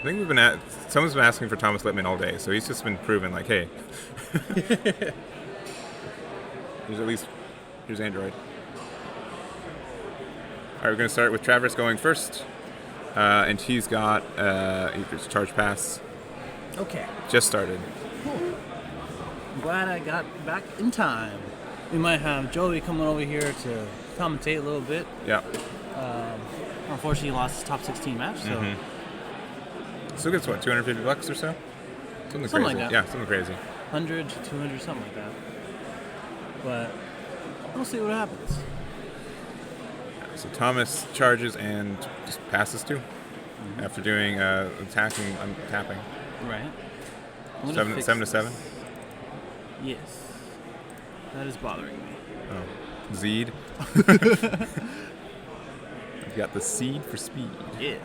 think someone's been asking for Thomas Littman all day, so he's just been proven like, hey, here's Android. All right, we're gonna start with Travis going first, and he's got his charge pass. Okay. Just started. Cool. I'm glad I got back in time. We might have Joey coming over here to commentate a little bit. Yeah. Unfortunately, he lost his top 16 match, so. Mm-hmm. So gets what, $250 or so? Something crazy. Like that. Yeah, something crazy. 100 to 200, something like that. But we'll see what happens. So Thomas charges and just passes too. After doing attacking, tapping. Right. 7 to 7. Yes. That is bothering me. Oh, Zed. You got the seed for speed. Yeah.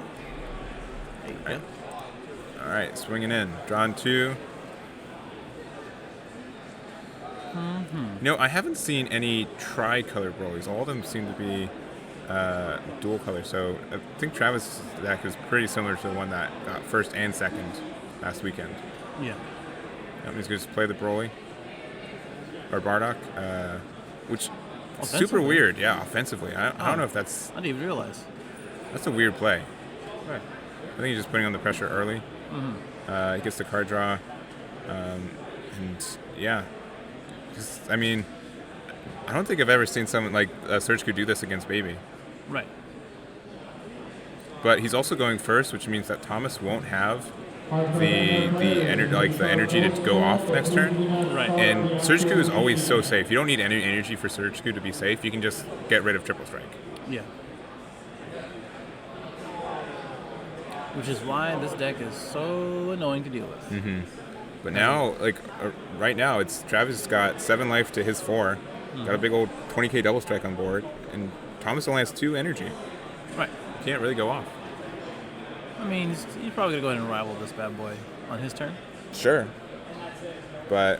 There you go. All right, swinging in. Drawn 2. I haven't seen any tri-color Broly's. All of them seem to be dual color. So I think Travis' deck is pretty similar to the one that got first and second last weekend. Yeah. He's going to just play the Broly. Or Bardock. Which super weird. Yeah, offensively. I don't know if that's... I didn't even realize. That's a weird play. Right. I think he's just putting on the pressure early. He gets the card draw. And yeah. I mean, I don't think I've ever seen someone like Surgical do this against Baby. Right. But he's also going first, which means that Thomas won't have the energy to go off next turn. Right. And Surgical is always so safe. You don't need any energy for Surgical to be safe. You can just get rid of Triple Strike. Yeah. Which is why this deck is so annoying to deal with. Mm-hmm. But now, right now, it's Travis got 7 life to his 4. Got a big old 20k double strike on board, and Thomas only has 2 energy. Right. Can't really go off. I mean, he's probably gonna go ahead and rival this bad boy on his turn. Sure. But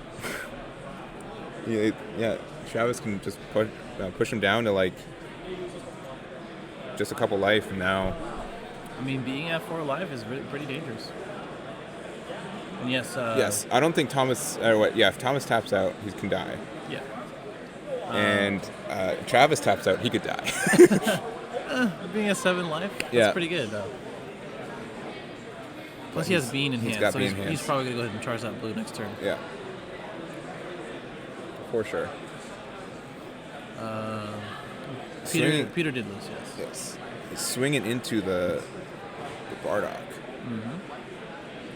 yeah, Travis can just push him down to just a couple life, and now. I mean, being at 4 life is pretty dangerous. And yes. Yes, I don't think Thomas. If Thomas taps out, he can die. Yeah. And Travis taps out, he could die. Being at 7 life, that's pretty good though. Plus, he has Bean in hand, so he's probably gonna go ahead and charge that blue next turn. Yeah. For sure. Peter did lose, yes. Yes. He's swinging into the Bardock.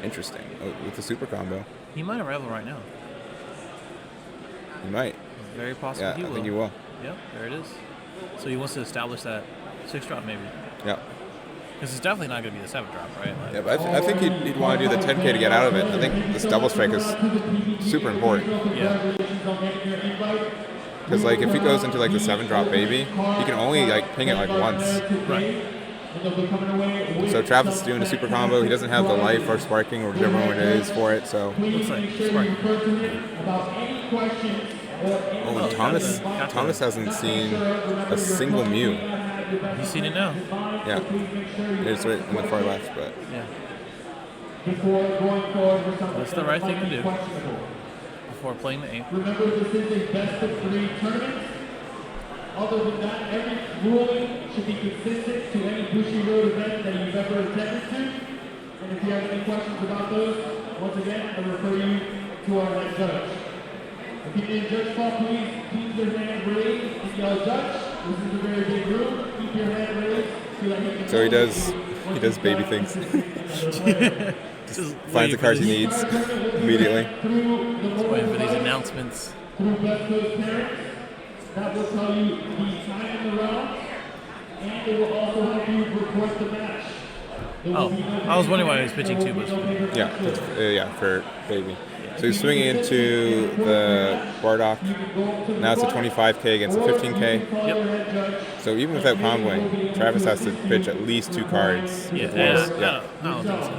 Interesting. With the super combo. He might rival right now. He might. Very possible he will. I think he will. Yep, there it is. So he wants to establish that 6-drop maybe. Yeah. Because it's definitely not going to be the 7-drop, right? Yeah, but I think he'd want to do the 10k to get out of it. I think this double strike is super important. Yeah. Because if he goes into the 7-drop Baby, he can only ping it once. Right. So Travis is doing a super combo. He doesn't have the life or sparking or whatever one it is for it. So. Looks like sparking. Oh, and Thomas hasn't seen a single Mew. He's seen it now. Yeah. It's right in the far left, but. Yeah. That's the right thing to do before playing the 8. Remember, this is a best of 3 tournament. Other than that, every ruling should be consistent to any YuGiOh event that you've ever attended to. And if you have any questions about those, once again, I refer you to our head judge. If you need a judge call, please keep your hand raised and yell judge. This is a very big room. Keep your hand raised so that he can. So he does baby things. Just finds the cards he needs immediately. Just waiting for these announcements. Through Best Coast Parents. That will tell you the time in the round, and it will also help you request a match. I was wondering why he was pitching 2 bush. Yeah, for Baby. So he's swinging into the Bardock. Now it's a 25k against a 15k. Yep. So even without comboing, Travis has to pitch at least 2 cards. Yeah. I don't think so.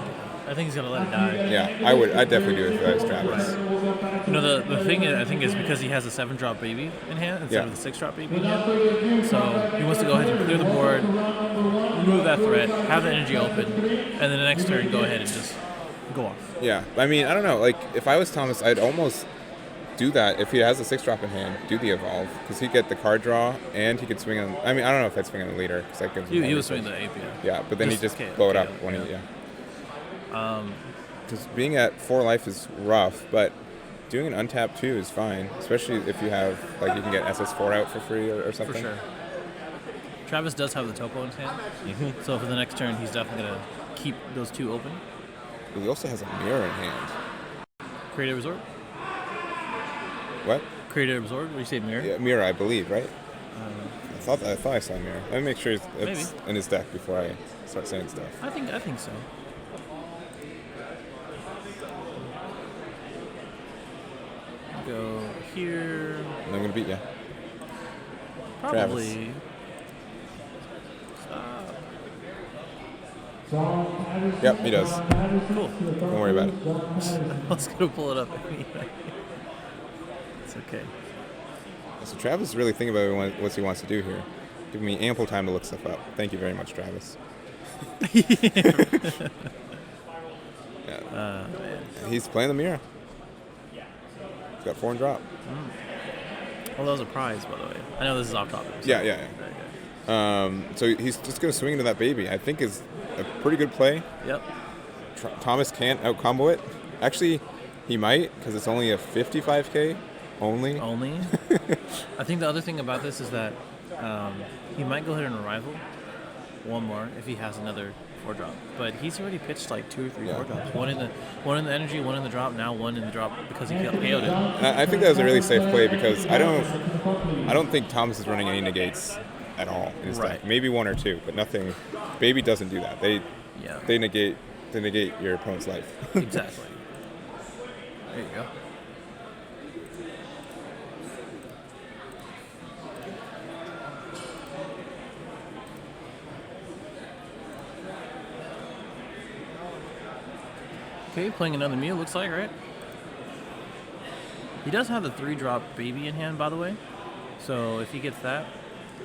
I think he's gonna let it die. Yeah, I'd definitely do it if I was Travis. You know, the thing is, I think is because he has a 7-drop baby in hand instead of the 6-drop baby in hand. So he wants to go ahead and clear the board, remove that threat, have the energy open, and then the next turn go ahead and just go off. Yeah, I mean, I don't know. Like, if I was Thomas, I'd almost do that. If he has a 6-drop in hand, do the evolve, because he'd get the card draw, and he could swing on... I mean, I don't know if I'd swing on the leader, because that gives him... He was swinging the ape, Yeah, but then he just blow it up when he... Yeah. Because being at 4 life is rough, but doing an untap too is fine, especially if you have, like, you can get SS4 out for free or something. For sure. Travis does have the topo in his hand, so for the next turn, he's definitely going to keep those 2 open. But he also has a mirror in hand. Creative Resort? What? Creative Resort? What do you say, mirror? Yeah, mirror, I believe, right? I thought I saw a mirror. Let me make sure it's in his deck before I start saying stuff. I think so. Go here. And I'm going to beat you. Probably. Yep, he does. Cool. Don't worry about it. I was going to pull it up anyway. It's okay. So Travis is really thinking about what he wants to do here. Giving me ample time to look stuff up. Thank you very much, Travis. Yeah. He's playing the mirror. He's got 4 and drop. Well, that was a prize, by the way. I know this is off topic. So. Yeah. So he's just going to swing into that baby. I think is a pretty good play. Yep. Thomas can't out-combo it. Actually, he might, because it's only a 55k only. I think the other thing about this is that he might go ahead and rival one more if he has another 4-drop. But he's already pitched like 2 or 3 4-drops. One in the energy, one in the drop, now one in the drop because he KO'd it. I think that was a really safe play because I don't think Thomas is running any negates at all in his deck. Maybe 1 or 2, but nothing. Baby doesn't do that. They negate your opponent's life. Exactly. There you go. Okay, playing another Mew, looks like, right? He does have the 3-drop baby in hand, by the way. So if he gets that,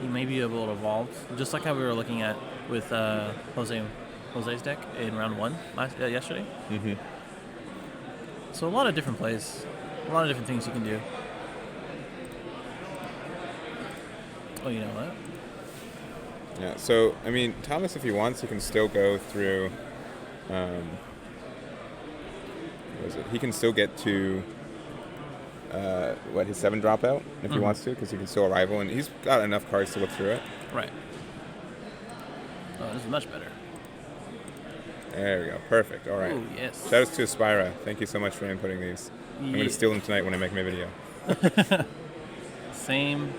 he may be able to evolve, just like how we were looking at with Jose's deck in round 1 yesterday. Mm-hmm. So a lot of different plays, a lot of different things you can do. Oh, you know what? Yeah. So I mean, Thomas, if he wants, he can still go through. What is it? He can still get to his 7 dropout if he wants to, because he can still rival, and he's got enough cards to look through it. Right. Oh, this is much better. There we go. Perfect. All right. Ooh, yes. Shout out to Aspira. Thank you so much for inputting these. I'm going to steal them tonight when I make my video. Same.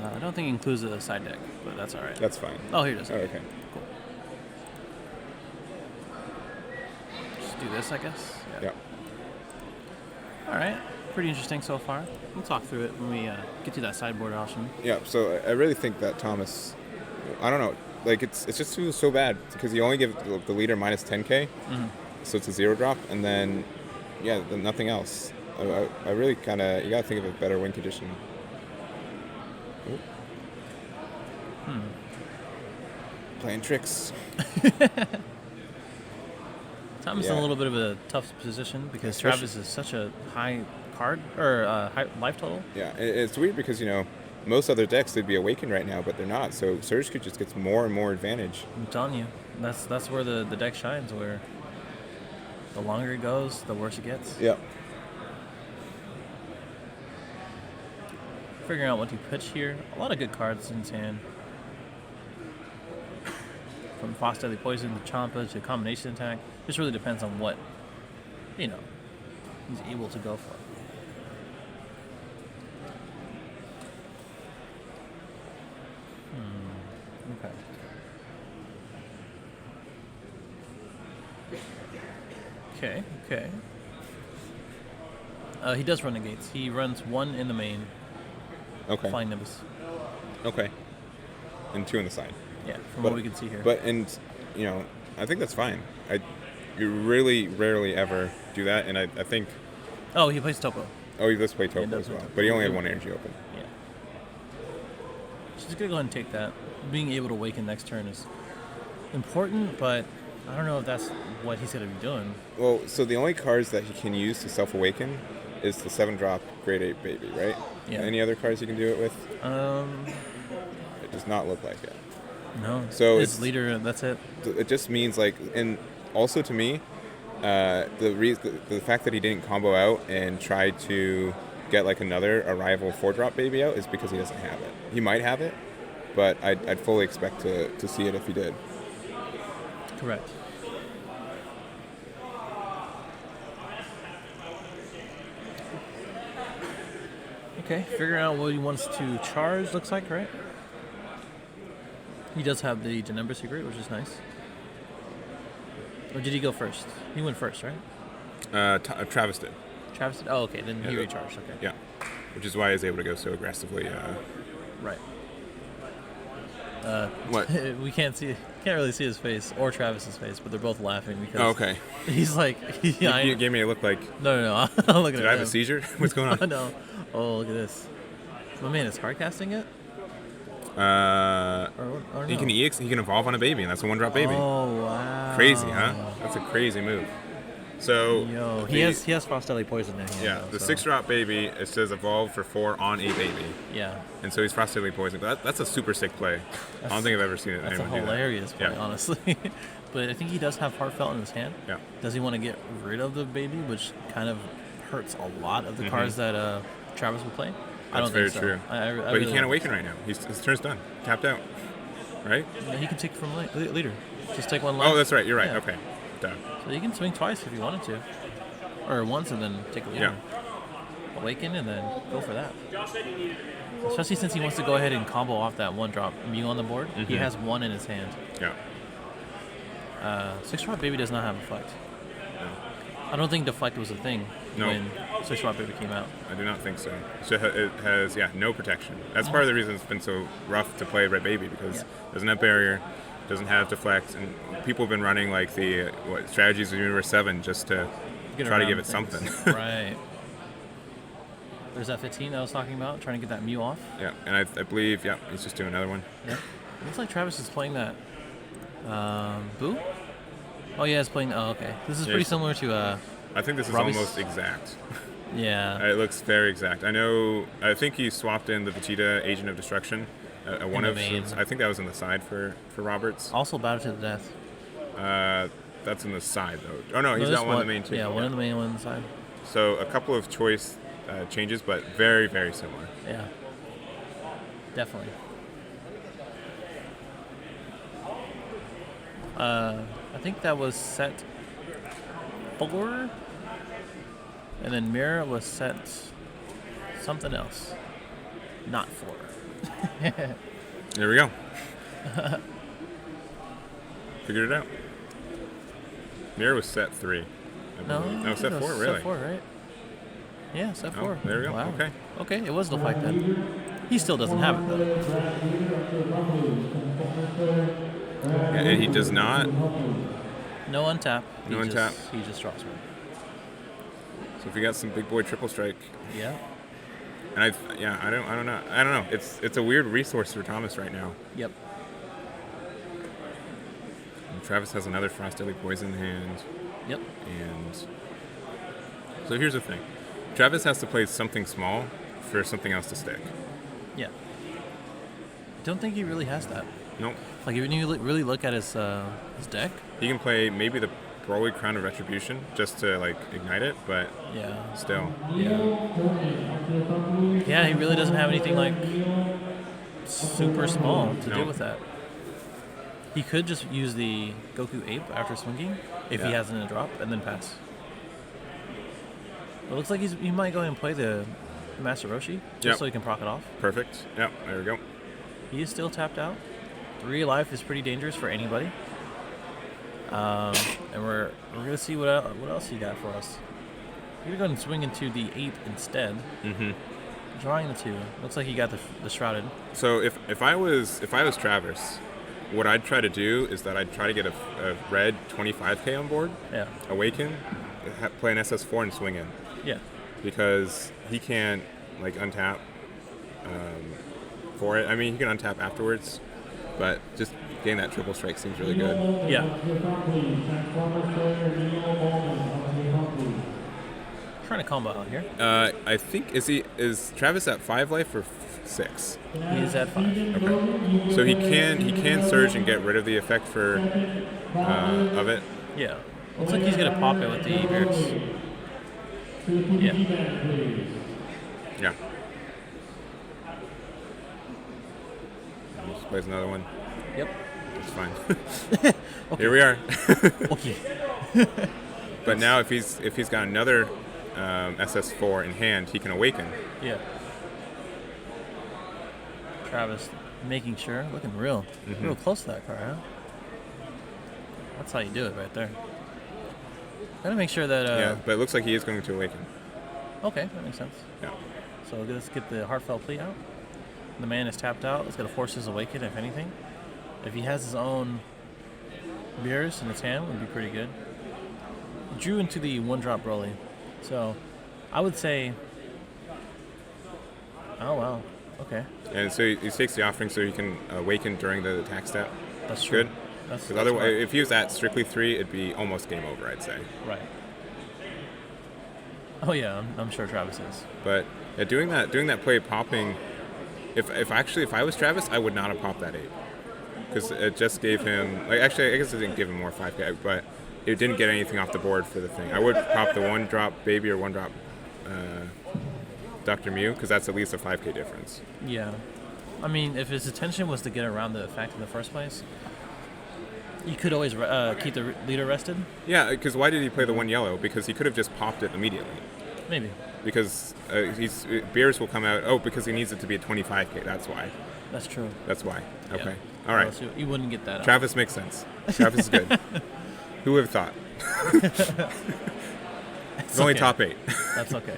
I don't think it includes a side deck, but that's all right. That's fine. Oh, here it is. Oh, okay. Cool. Just do this, I guess. Yeah. All right. Pretty interesting so far. We'll talk through it when we get to that sideboard option. Yeah. So I really think that Thomas, I don't know, like it's just so bad because you only give the leader minus 10k, so it's a 0-drop, and then then nothing else. I really kind of, you gotta think of a better win condition. Ooh. Playing tricks. Thomas in a little bit of a tough position because Travis is such a high card or high life total. Yeah, it's weird because most other decks they'd be awakened right now, but they're not. So Surge just gets more and more advantage. I'm telling you, that's where the deck shines. Where the longer it goes, the worse it gets. Yep. Figuring out what to pitch here. A lot of good cards in his hand. From Fox Deadly Poison to Champa to combination attack. Just really depends on what, he's able to go for. Okay. Okay. He does run negates. He runs 1 in the main. Okay. Flying Nimbus. Okay. And 2 on the side. Yeah, from what we can see here. But I think that's fine. You really rarely ever do that, and I think. Oh, he plays Topo. Oh, he does play He Topo does as play well, Topo. but he only had one energy open. Yeah. So just gonna go ahead and take that. Being able to awaken next turn is important, but I don't know if that's what he's gonna be doing. Well, so the only cards that he can use to self-awaken is the 7-drop Grade 8 baby, right? Yeah. Any other cards you can do it with? It does not look like it. No. So his it's leader. That's it. It just means like, and also to me, the fact that he didn't combo out and try to get like another arrival 4-drop baby out is because he doesn't have it. He might have it, but I'd fully expect to see it if he did. Correct. Okay, figuring out what he wants to charge, looks like, right? He does have the Denumber Secret, which is nice. Or did he go first? He went first, right? Travis did. Travis did? Oh, okay, then he Yeah, recharged, okay. Yeah, which is why he was able to go so aggressively. Right. What? We can't really see his face or Travis's face, but they're both laughing because Oh, okay. he's like, You gave me a look like, no, I'm looking did at I have him. a seizure? What's going on? No. Oh, look at this. My man is hard casting it? Or He no? can EX. He can evolve on a baby, and that's a 1-drop baby. Oh, wow. Crazy, huh? That's a crazy move. So Yo, the- he has Frostelli poison in hand. Yeah, though, the so. 6-drop baby, it says evolve for 4 on a baby. Yeah. And so he's Frostilly poisoned. But that's a super sick play. I don't think I've ever seen That's a anyone do that. hilarious play, Yeah. honestly. But I think he does have Heartfelt in his hand. Yeah. Does he want to get rid of the baby, which kind of hurts a lot of the cards that Travis would play? I That's don't very think so. true. I But really he can't don't awaken right now. His turn's done. Tapped out. Right? Yeah, he can take from leader. Just take one life. Oh, that's right. You're right. Yeah. Okay. Duh. So you can swing twice if you wanted to. Or once and then take a leader. Awaken and then go for that. Especially since he wants to go ahead and combo off that 1-drop Mew on the board. He has 1 in his hand. Yeah. 6-drop baby does not have Deflect. No. I don't think Deflect was a thing No. when 6-drop baby came out. I do not think so. So it has, no protection. That's part of the reason it's been so rough to play Red Baby, because it doesn't have barrier, doesn't have deflect, and people have been running like the strategies of Universe 7 just to Get try to around give it things. something. Right. There's that 15 I was talking about, trying to get that Mew off. Yeah, and I believe, he's just doing another one. Yeah. Looks like Travis is playing that. Boo? Oh, yeah, it's playing. Oh, okay. This is pretty similar to. I think this is Robbie's- almost exact. Yeah. It looks very exact. I think he swapped in the Vegeta Agent of Destruction. One the of main. I think that was in the side for Roberts. Also Battle to the Death. That's in the side though. Oh no, he's this got one in the main too. Yeah, one in the main, one in the side. So a couple of choice changes, but very, very similar. Yeah. Definitely. I think that was set 4, and then Mirror was set something else. Not 4. There we go. Figured it out. Mirror was set 3. I No, believe. I No, think set it was 4, really. Set 4, right? Yeah, set 4. there we go. Wow. Okay. Okay, it was Deflect then. He still doesn't have it though. Yeah, and he does not. No untap. No untap. He just drops one. So if you got some big boy triple strike, Yeah. and I don't know. It's a weird resource for Thomas right now. Yep. And Travis has another Frostilly Poison in hand, Yep. and so here's the thing: Travis has to play something small for something else to stick. Yeah. Don't think he really has that. Nope. Like when you really look at his deck. He can play maybe the Broly Crown of Retribution just to like ignite it, but Yeah. still. Yeah, he really doesn't have anything like super small to do No. with that. He could just use the Goku Ape after swinging if he Yeah. has it in a drop and then pass. It looks like he might go ahead and play the Master Roshi just Yep. so he can proc it off. Perfect. Yep, there we go. He is still tapped out. 3 life is pretty dangerous for anybody. And we're gonna see what else he got for us. We're gonna go ahead and swing into the Ape instead. Mm-hmm. Drawing the 2. Looks like he got the Shrouded. So if I was Travis, what I'd try to do is that I'd try to get a red 25k on board, Yeah. awaken, play an SS4 and swing in. Yeah. Because he can't like untap for it. I mean, he can untap afterwards, but just getting that triple strike seems really good. Yeah. Trying to combo out here. I think is Travis at 5 life or 6? He's at 5. Okay. So he can surge and get rid of the effect for of it. Yeah. Looks like he's gonna pop it with the Beers. Yeah. Yeah. Just plays another one. Yep. It's fine. Here we are. Okay. But now if he's got another SS4 in hand, he can awaken. Yeah. Travis making sure, looking real close to that card, huh? That's how you do it right there. Gotta make sure that. Yeah, but it looks like he is going to awaken. Okay, that makes sense. Yeah. So let's get the Heartfelt Plea out. The man is tapped out. It's gonna force his awaken, if anything. If he has his own Beers in his hand, would be pretty good. Drew into the 1-drop Broly. So I would say. Oh wow. Okay. And so he takes the offering so he can awaken during the attack step. That's true. Good. That's Otherwise, right. if he was at strictly 3, it'd be almost game over, I'd say. Right. Oh yeah, I'm sure Travis is. But doing that play popping, if I was Travis, I would not have popped that 8 because it just gave him actually I guess it didn't give him more 5k, but it didn't get anything off the board for the thing. I would pop the 1-drop Baby or 1-drop Dr. Mew because that's at least a 5k difference. Yeah. I mean, if his intention was to get around the effect in the first place, you could always keep the leader rested. Yeah, because why did he play the 1 yellow? Because he could have just popped it immediately. Maybe. Because Beers will come out. Oh, because he needs it to be a 25k. That's why. That's true. That's why. Okay. Yeah. All right. Else you wouldn't get that out. Travis makes sense. Travis is good. Who would have thought? It's only okay. top 8. That's okay.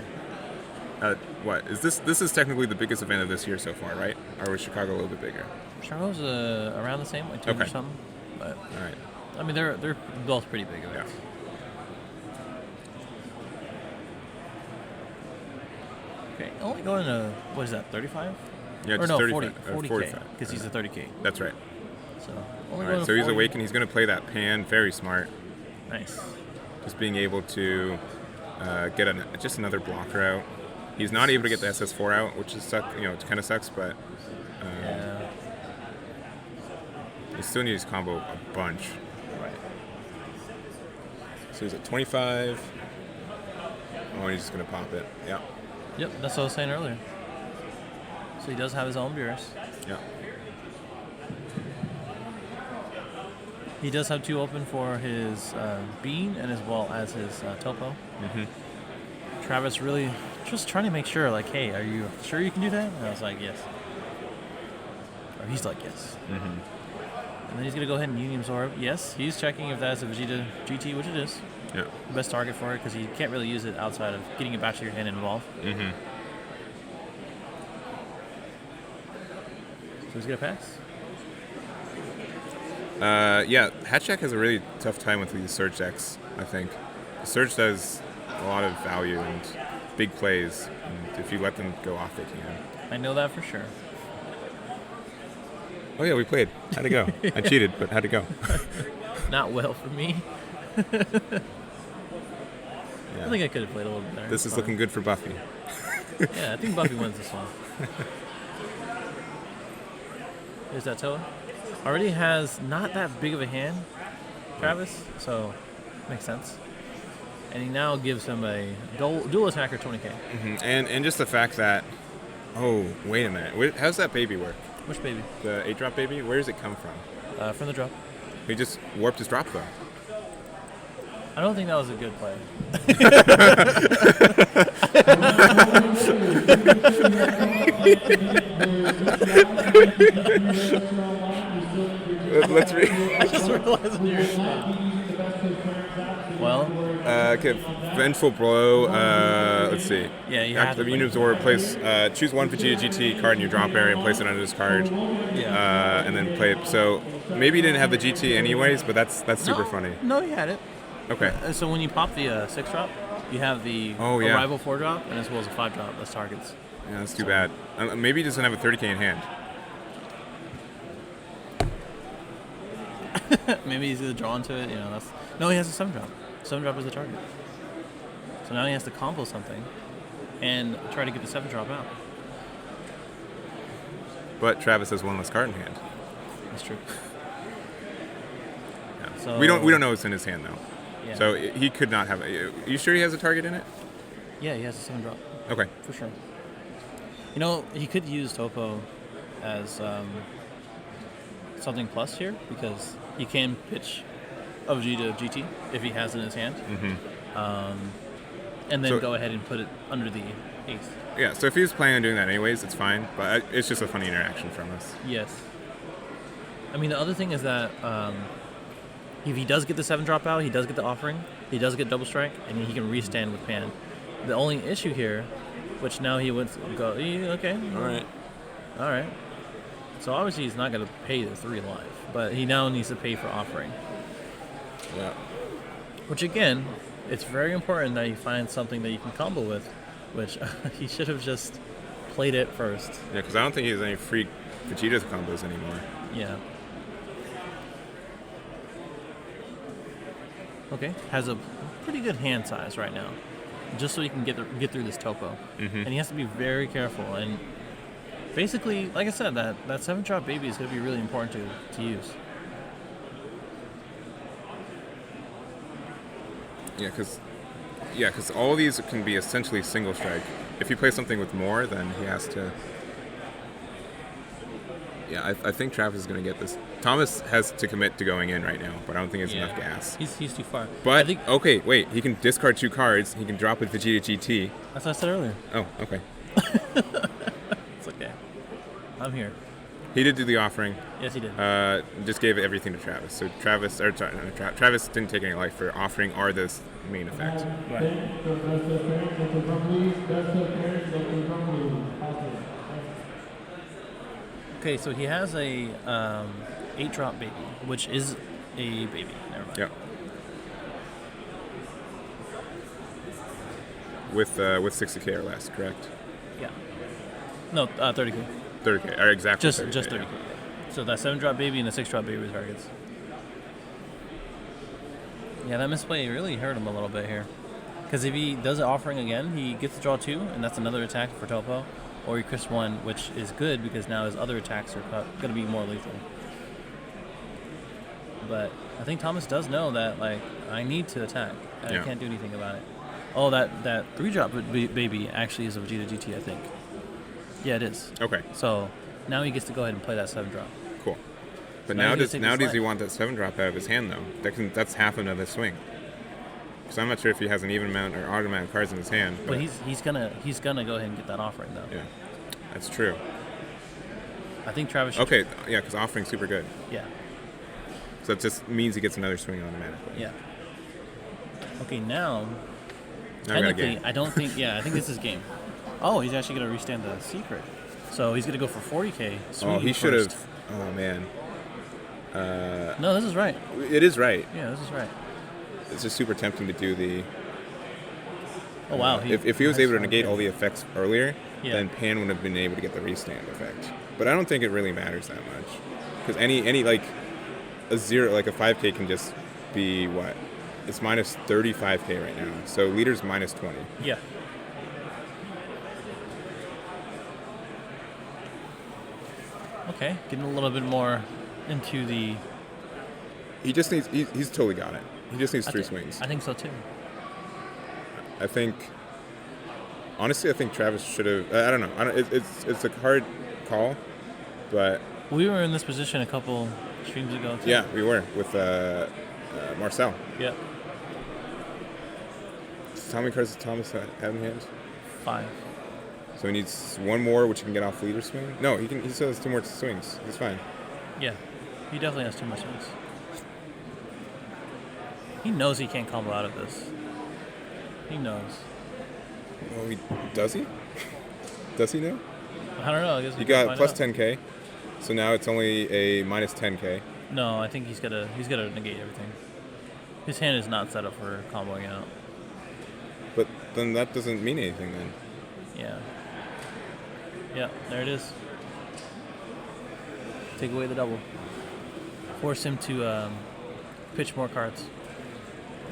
What is this? This is technically the biggest event of this year so far, right? Or was Chicago a little bit bigger? Chicago's around the same, like 2 or something. But All right. I mean, they're both pretty big events. Yeah. Okay, only going to, what is that, 35? Yeah, Or just no, 35, 40K, 45. because he's a 30K. That's right. So, All only right. going So to he's 40. awakened. He's going to play that pan. Very smart. Nice. Just being able to get just another blocker out. He's not able to get the SS4 out, which is it kind of sucks, but Yeah. he still needs combo a bunch. Right. So he's at 25. Oh, he's just going to pop it. Yeah. Yep, that's what I was saying earlier. So he does have his own Beers. Yeah. He does have 2 open for his Bean and as well as his Topo. Mm-hmm. Travis really just trying to make sure, like, hey, are you sure you can do that? And I was like, yes. Or he's like, yes. Mm-hmm. And then he's going to go ahead and Union Absorb. Yes, he's checking if that's a Vegeta GT, which it is. Yeah. Best target for it because you can't really use it outside of getting it back to your hand and evolve. Mm-hmm. So he's going to pass. Yeah, Hatchak has a really tough time with these Surge decks, I think. The Surge does a lot of value and big plays, and if you let them go off, they can. I know that for sure. Oh yeah, we played. How'd it go? I cheated, but how'd it go? Not well for me. Yeah. I think I could have played a little bit better. This is looking good for Buffy. Yeah, I think Buffy wins this one. There's that Toa. Already has not that big of a hand, Travis, so makes sense. And he now gives him a dual attacker 20k. Mm-hmm. And just the fact that, oh, wait a minute. How's that baby work? Which baby? The 8-drop baby? Where does it come from? From the drop. He just warped his drop though. I don't think that was a good play. Let's read. I just realized yours. Well, Okay, Vengeful Blow. Let's see. Yeah, you After have the to Union Absorber, place choose one Vegeta GT card in your drop area and place it under this card. yeah. And then play it. So Maybe he didn't have the GT anyways, but that's super No, funny. No, he had it. Okay. So when you pop the 6 drop, you have the yeah. arrival 4 drop, and as well as a 5 drop as targets. Yeah, that's too bad. Maybe he doesn't have a 30k in hand. Maybe he's either drawn to it. No, he has a 7 drop. 7 drop is the target. So now he has to combo something and try to get the 7 drop out. But Travis has one less card in hand. That's true. Yeah. So, we don't know what's in his hand though. Yeah. So he could not have it. Are you sure he has a target in it? Yeah, he has a 7 drop. Okay. For sure. He could use Topo as something plus here because he can pitch of G to GT if he has it in his hand. Mm-hmm. And then So- go ahead and put it under the ace. Yeah. So if he was planning on doing that anyways, it's fine. But it's just a funny interaction from us. Yes. I mean, the other thing is that if he does get the 7 drop out, he does get the offering, he does get double strike, and he can restand with pan. The only issue here, which now he would go, okay, all right. So obviously he's not going to pay the 3 life, but he now needs to pay for offering. Yeah. Which again, it's very important that you find something that you can combo with, which he should have just played it first. Yeah, because I don't think he has any free Vegeta combos anymore. Yeah. Okay, has a pretty good hand size right now, just so he can get through this Topo. Mm-hmm. And he has to be very careful. And basically, like I said, that 7 drop baby is going to be really important to use. Yeah, because all these can be essentially single strike. If you play something with more, then he has to. Yeah, I think Travis is going to get this. Thomas has to commit to going in right now, but I don't think it's enough gas. He's too far. But, I think, okay, wait. He can discard 2 cards. He can drop with Vegeta GT. that's what I said earlier. Oh, okay. It's okay. I'm here. He did do the offering. Yes, he did. Just gave everything to Travis. So Travis didn't take any life for offering or this main effect. Right. Okay, so he has a 8 drop baby, which is a baby. Never mind. Yeah. With 60k or less, correct? Yeah. No, 30k. 30k, or exactly. Just 30k. yeah. So that 7 drop baby and the 6 drop baby targets. Yeah, that misplay really hurt him a little bit here. Because if he does an offering again, he gets to draw 2, and that's another attack for Topo. Or he crisps 1, which is good because now his other attacks are going to be more lethal. But I think Thomas does know that, like, I need to attack. And Yeah. I can't do anything about it. Oh, that 3 drop baby actually is a Vegeta GT, I think. Yeah, it is. Okay, So now he gets to go ahead and play that 7 drop. cool. But now now he does can take now the does he slide. want that 7 drop out of his hand though? That's half another swing. So I'm not sure if he has an even amount or odd amount of cards in his hand. But he's gonna go ahead and get that offering though. Yeah, that's true. I think Travis should. Okay, yeah, because offering's super good. Yeah. So it just means he gets another swing automatically. Yeah. Okay, now Now we got a technically game. I don't think. Yeah, I think this is game. Oh, he's actually gonna restand the secret. So he's gonna go for 40k. Oh, he should first. have. Oh man. No, this is right. It is right. Yeah, this is right. It's just super tempting to do the. Oh wow. If he was able to negate 40K. all the effects earlier, Yeah. then Pan would have been able to get the restand effect. But I don't think it really matters that much, because any like a 0 like a 5k can just be what? It's minus 35k right now. So leader's minus 20. Yeah. Okay, getting a little bit more into the. He just needs. He's totally got it. He just needs 3 thi- swings. I think so too. I think. Honestly, I think Travis should have. I don't know. It's a hard call, but We were in this position a couple streams ago too. yeah, we were with Marcel. Yeah. How many cards does Thomas have in hand? 5. So he needs 1 more, which he can get off leader swing. No, he can. He still has 2 more swings. He's fine. Yeah. He definitely has too much swings. He knows he can't combo out of this. He knows. Well, does he? Does he know? I don't know. I guess we He can got find plus out. 10k, so now it's only a minus 10k. No, I think he's gotta negate everything. His hand is not set up for comboing out. But then that doesn't mean anything then. Yeah. Yeah, there it is. Take away the double. Force him to pitch more cards.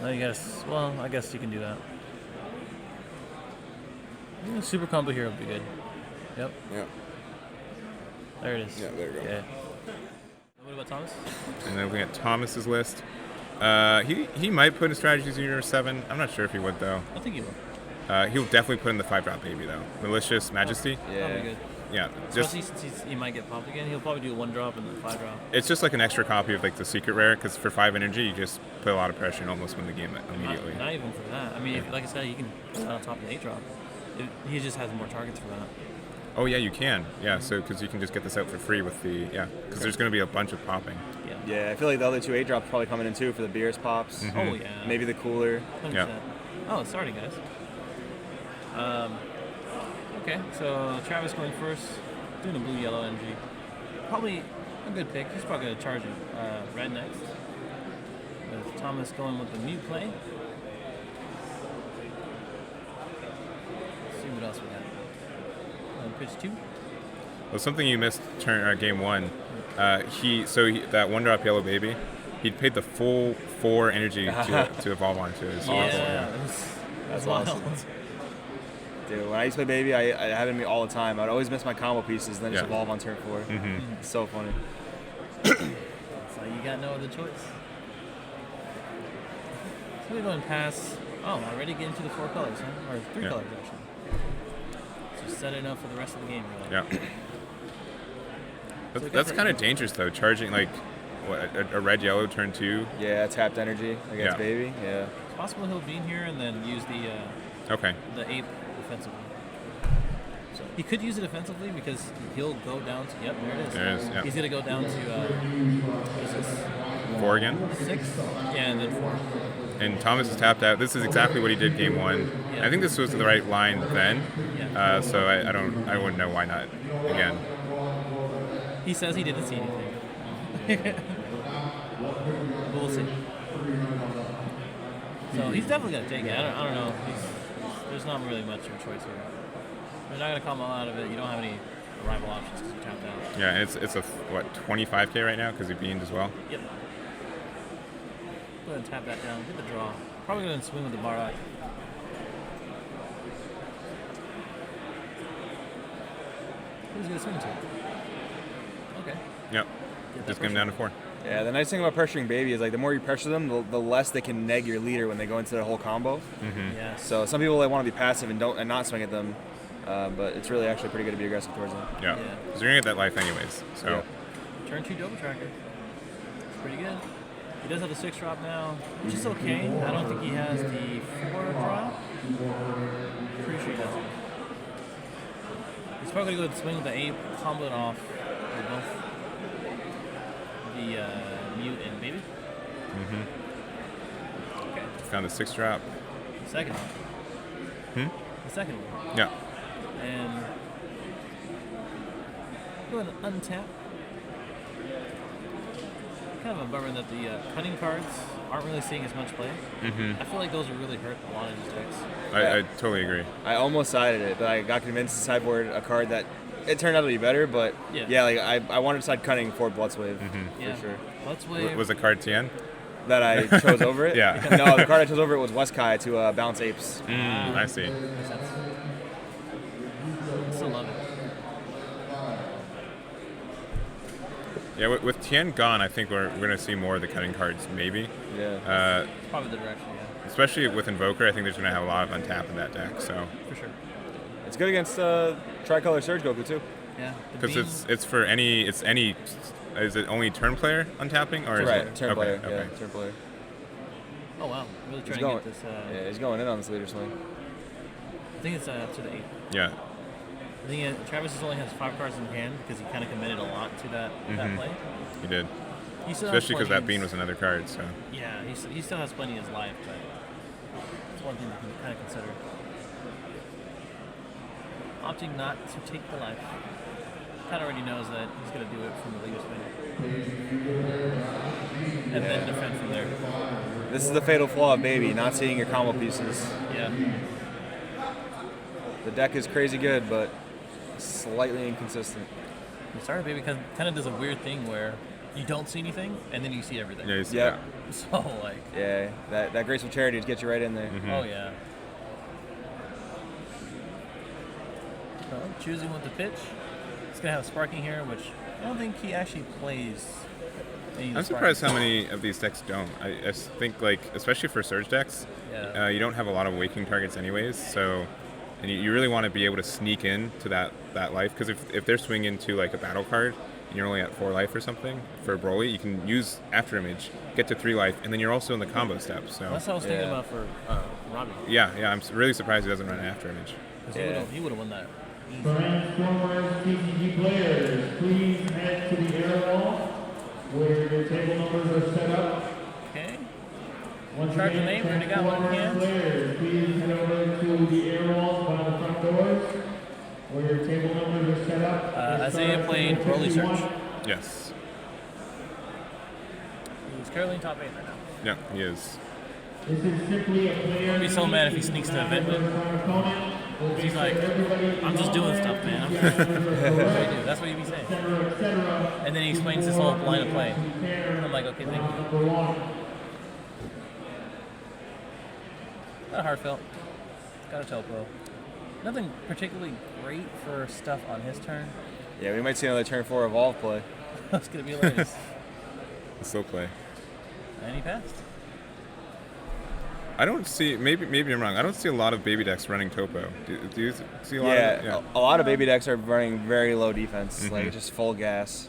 I guess. Well, I guess you can do that. Yeah, super combo here would be good. Yep. Yeah. There it is. Yeah, there you go. Yeah. What about Thomas? And then looking at Thomas's list, he might put in Strategies Universe 7. I'm not sure if he would though. I think he will. He'll definitely put in the 5-drop baby though. Malicious Majesty. Probably good. Yeah. Especially since he might get popped again, he'll probably do a 1-drop and then 5-drop. It's just like an extra copy of like the secret rare, because for 5 energy you just put a lot of pressure and almost win the game immediately. Not even for that. I mean, if, like I said, he can put on top of the 8-drop. He just has more targets for that. Oh yeah, you can. Yeah, so because you can just get this out for free with the because there's going to be a bunch of popping. Yeah, I feel like the other 2 8-drops probably coming in too for the Beerus pops. Mm-hmm. Oh yeah. Maybe the cooler. 100%. Yeah. Oh, it's starting, guys. Okay, so Travis going first, doing a blue-yellow energy. Probably a good pick. He's probably going to charge red next. With Thomas going with the mute play. Let's see what else we got. Pitch 2. Well, something you missed game 1. That 1-drop yellow baby. He paid the full 4 energy to evolve onto it. That's awesome. Dude, when I used to play baby, I had it in me all the time. I'd always miss my combo pieces and then just evolve on turn 4. Mm-hmm. It's so funny. So you got no other choice. So we're going past. Oh, already getting to the 4 colors, huh? Or 3 colors actually. So set it up for the rest of the game, really. Yeah. That's kind of dangerous though. Charging like a red-yellow turn 2. Yeah, tapped energy against baby. Yeah. It's possible he'll be in here and then use the ape defensively. So he could use it offensively because he'll go down to there it is. There it is. Yeah. He's gonna go down to what is this? 4 again. 6. Yeah, and then 4. And Thomas is tapped out. This is exactly what he did game 1. Yeah. I think this was the right line then. Yeah. So I wouldn't know why not again. He says he didn't see anything. We'll see. So he's definitely gonna take it. I don't know. There's not really much of a choice here. They're not gonna come all out of it. You don't have any rival options because you're tapped out. Yeah, and it's a 25K right now because he beamed as well. Yep. Go ahead and tap that down. Get the draw. Probably gonna swing with the Barak. Who's gonna swing to? Okay. Yep. Just get him down to 4. Yeah, the nice thing about pressuring baby is like the more you pressure them, the less they can neg your leader when they go into their whole combo. Mm-hmm. Yeah. So some people want to be passive and not swing at them, but it's really actually pretty good to be aggressive towards them. Yeah. Because you're gonna get that life anyways. So. Turn 2 double tracker. It's pretty good. He does have the 6-drop now, which is okay. I don't think he has the 4-drop. Pretty sure he doesn't. He's probably gonna go swing with the 8, combo it off with both the mute and baby. Mm-hmm. Okay. Found the 6-drop. The second one. The second one. Yeah. And go ahead and untap. Kind of a bummer that the cutting cards aren't really seeing as much play. Mm-hmm. I feel like those would really hurt a lot of these decks. I totally agree. I almost sided it, but I got convinced to sideboard a card that it turned out to be better. But like I wanted to side cutting for Bloodswave for sure. Bloodswave Was it card Tien? That I chose over it. Yeah. No, the card I chose over it was Westkai to balance apes. I see. Makes sense. I still love it. Yeah, with Tien gone, I think we're going to see more of the cutting cards, maybe. Yeah. Probably the direction, yeah. Especially with Invoker, I think there's going to have a lot of untap in that deck. So. For sure. It's good against Tricolor Surge Goku too. Yeah. Because it's for any. Is it only turn player untapping or Right, is it turn player. Okay. Yeah, turn player. Oh wow, really trying He's going, to get this. yeah, he's going in on this leader swing. I think it's up to the 8. Yeah. I think Travis only has 5 cards in hand because he kind of committed a lot to that play. He did. He still Especially because has that bean was another card. So. Yeah, he still has plenty in his life, but it's one thing to kind of consider. Opting not to take the life. kind of already knows that he's going to do it from the leader spin. And then defend from there. This is the fatal flaw of Baby, not seeing your combo pieces. Yeah. The deck is crazy good, but slightly inconsistent. Starter Baby kind of does a weird thing where you don't see anything, and then you see everything. Yeah, you see Yep. that. So, like... Yeah, that graceful charity to get you right in there. Mm-hmm. Oh, yeah. So, choosing what to pitch. It's going to have Sparking here, which I don't think he actually plays. I'm surprised how many of these decks don't. I think, like, especially for Surge decks, Yeah. you don't have a lot of waking targets anyways, so... And you really want to be able to sneak in to that life, because if they're swinging into, like, a battle card, and you're only at 4 life or something, for Broly, you can use After Image, get to 3 life, and then you're also in the combo step, so... That's what I was thinking about for Robbie. Yeah, I'm really surprised he doesn't run an After Image. Because he would have won that. Transformers TCG players, please head to the air wall where your table numbers are set up. Okay. Once Charge the again, name, already got one in hand. players, please head over to the air walls by the front doors where your table numbers are set up. Isaiah played Broly Surge. Yes. He's currently top 8 right now. Yeah, he is. This is simply a player. I'd be so mad if he sneaks to event win. He's like, I'm just doing stuff, man. That's what I do. That's what he'd be saying. And then he explains his whole line of play. And I'm like, okay, thank you. Not heartfelt. Got a Topo. Nothing particularly great for stuff on his turn. Yeah, we might see another turn 4 Evolve play. That's going to be hilarious. Still play. And he passed. I don't see, maybe I'm wrong, I don't see a lot of baby decks running Topo. Do you see a lot of it? A lot of Baby decks are running very low defense, like just full gas.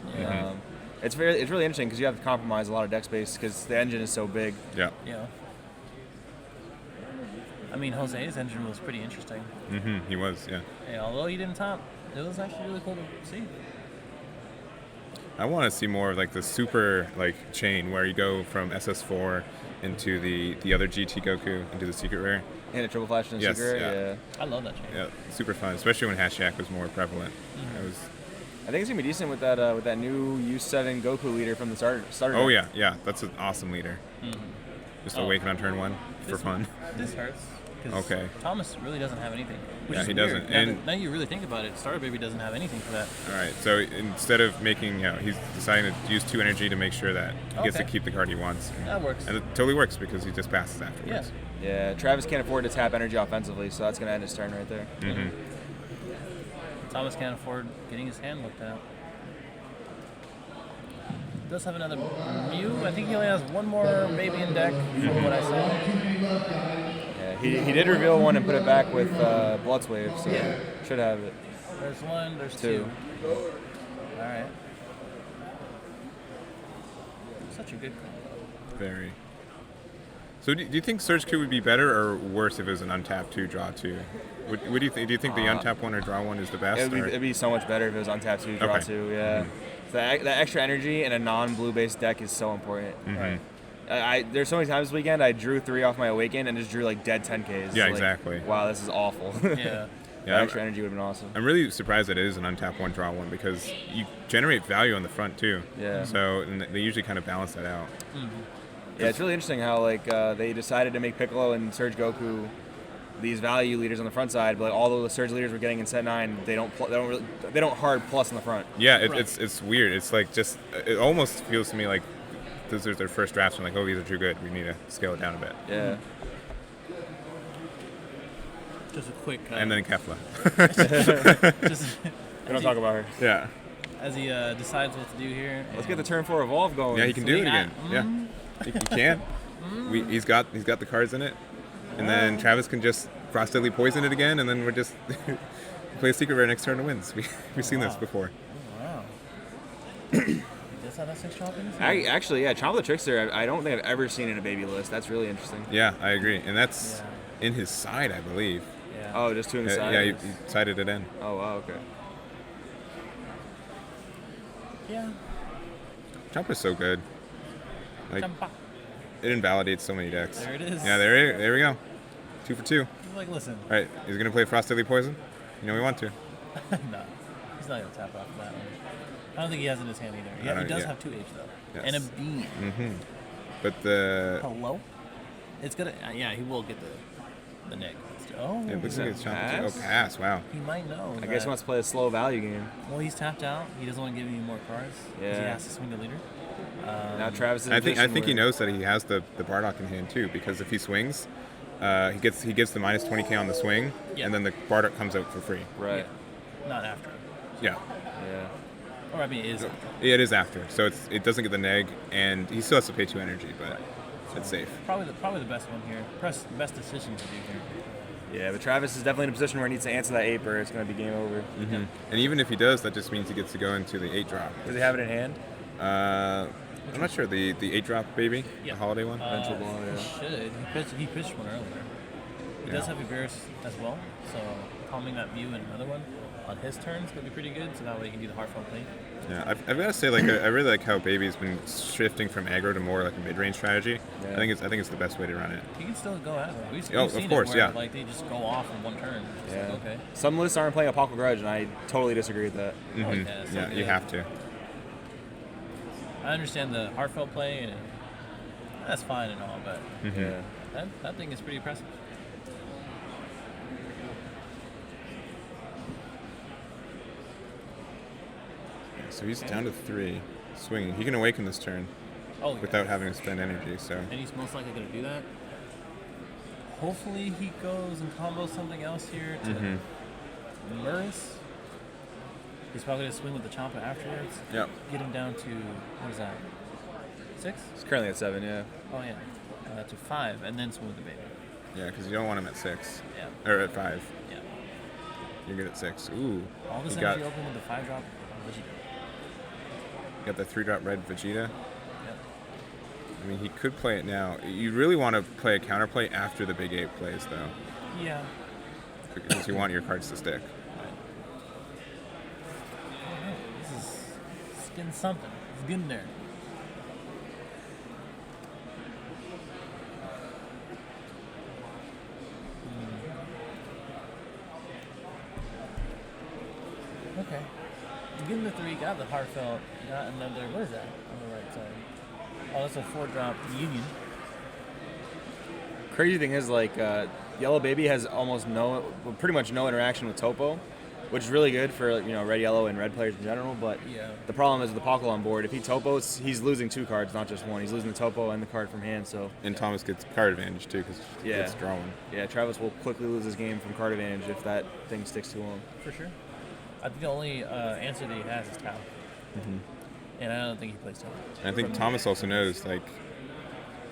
It's really interesting because you have to compromise a lot of deck space because the engine is so big. Yeah. Yeah. I mean, Jose's engine was pretty interesting. He was, yeah. Yeah, although he didn't top, it was actually really cool to see. I want to see more of like the super like chain where you go from SS4 into the other GT Goku into the secret rare. And a triple flash and a Yes, secret. yeah. I love that chain. Yeah, super fun, especially when Hashtag was more prevalent. It was. I think it's gonna be decent with that new U7 Goku leader from the starter. Oh yeah, that's an awesome leader. Just awaken on turn 1 for fun. This hurts. 'Cause Okay. Thomas really doesn't have anything. Which Yeah, is he weird. doesn't. Now, And- now you really think about it, Starter Baby doesn't have anything for that. All right, so instead of making, he's deciding to use 2 energy to make sure that he gets to Okay. keep the card he wants. That works. And it totally works because he just passes afterwards. Yeah, Travis can't afford to tap energy offensively, so that's gonna end his turn right there. Thomas can't afford getting his hand looked at. Does have another Mew. I think he only has one more baby in deck from what I saw. Yeah, he did reveal one and put it back with Blood's Wave, so should have it. There's one, there's 2. Alright. Such a good combo. Very. So do you think Surge Q would be better or worse if it was an untap 2, draw 2? What do you think? Do you think the untap 1 or draw 1 is the best? It'd be so much better if it was on tap 2, draw Okay. 2, yeah. So that extra energy in a non-blue based deck is so important. Right. There's so many times this weekend I drew 3 off my Awaken and just drew like dead 10Ks. Yeah, Like, exactly. Wow, this is awful. Yeah. Yeah, That extra energy would have been awesome. I'm really surprised that it is an untap 1, draw 1 because you generate value on the front too. Yeah. So and they usually kind of balance that out. Yeah, it's really interesting how like they decided to make Piccolo and Surge Goku these value leaders on the front side, but like, although the Surge leaders were getting in set 9, they don't hard plus on the front. Yeah, it's weird. It's like just it almost feels to me like those are their first drafts. And like, oh, these are too good. We need to scale it down a bit. Yeah. Just a quick. And then Kefla. Just We don't talk about her. Yeah. as he decides what to do here. Let's get the turn 4 Evolve going. Yeah, he can do it again. Yeah, he can. He's got the cards in it, and then Travis can just frostedly poison it again, and then we're just play a secret rare next turn to wins. We've seen this before. Wow. Does that have 6 drop in this? Actually, yeah, Chomp the Trickster, I don't think I've ever seen in a baby list. That's really interesting. Yeah, I agree, and that's in his side, I believe. Yeah. Oh, just 2 inside? Yeah, he sided it in. Oh, wow, okay. Yeah. Chomp is so good. Like, Champa. it invalidates so many decks. There it is. Yeah, there we go. 2 for 2. Like, listen. All right, he's gonna play Frostedly Poison. You know we want to. No. He's not gonna tap off of that one. I don't think he has in his hand either. I Yeah, he don't- does yeah. have 2H though, Yes. and a beam. But the Hello. It's gonna. Yeah, he will get the neg. Oh, it looks like it's chopping. Oh, pass? pass! Wow. he might know. I guess he wants to play a slow value game. Well, he's tapped out. He doesn't want to give any more cards. 'Cause he Yeah. has to swing the leader. Now Travis is in a I think position he where- knows that he has the Bardock in hand too, because if he swings, he gets the minus 20k on the swing, Yeah. and then the Bardock comes out for free. Right. Not after. Yeah. Yeah. Or I mean, it is. Yeah, it is after, so it doesn't get the neg, and he still has to pay 2 energy, but it's safe. Probably the best one here. Best decision to do here. Yeah, but Travis is definitely in a position where he needs to answer that 8 or it's going to be game over. And even if he does, that just means he gets to go into the 8 drop. Does he have it in hand? I'm not sure, the 8 drop baby, Yeah. the holiday one. Vengeful Ball, He yeah. should. He pitched one earlier. He does have Iberis as well, so calming that view and another one on his turn is going to be pretty good, so that way he can do the heartfelt play. Yeah, I've got to say, like, I really like how Baby's been shifting from aggro to more like a mid-range strategy. Yeah. I think it's the best way to run it. He can still go at it. We've Oh, seen of course, it where, yeah. like, they just go off in one turn. It's Yeah. like, okay. Some lists aren't playing Apocalypse Grudge, and I totally disagree with that. Oh, yeah, so Yeah, you good. have to. I understand the heartfelt play, and that's fine and all, but Yeah. that thing is pretty impressive. So he's down to 3, swinging. He can awaken this turn Oh, yeah. without having to spend energy. So And he's most likely going to do that. Hopefully he goes and combos something else here to Murris. He's probably going to swing with the Champa afterwards. yeah, Get him down to, what is that, 6? He's currently at 7, yeah. Oh, yeah. To 5, and then swing with the baby. yeah, because you don't want him at 6 Yeah. or at 5. Yeah. You're good at 6. Ooh, All this you got energy open with the 5-drop. the 3-drop red Vegeta. Yep. I mean, he could play it now. You really want to play a counterplay after the big 8 plays, though, Yeah. because you want your cards to stick. This is getting something. It's getting there. Okay. Getting the 3, got the heartfelt, got another, what is that on the right side? Oh, that's a 4-drop union. Crazy thing is, like, Yellow Baby has pretty much no interaction with Topo, which is really good for, red, yellow, and red players in general. But Yeah. the problem is with the Pockle on board. If he Topos, he's losing 2 cards, not just 1. He's losing the Topo and the card from hand. So And Thomas gets card advantage too, because he Yeah. gets drawing. yeah, Travis will quickly lose his game from card advantage if that thing sticks too long. For sure. I think the only answer that he has is Tau. And I don't think he plays Tau. And I think Thomas also knows, like,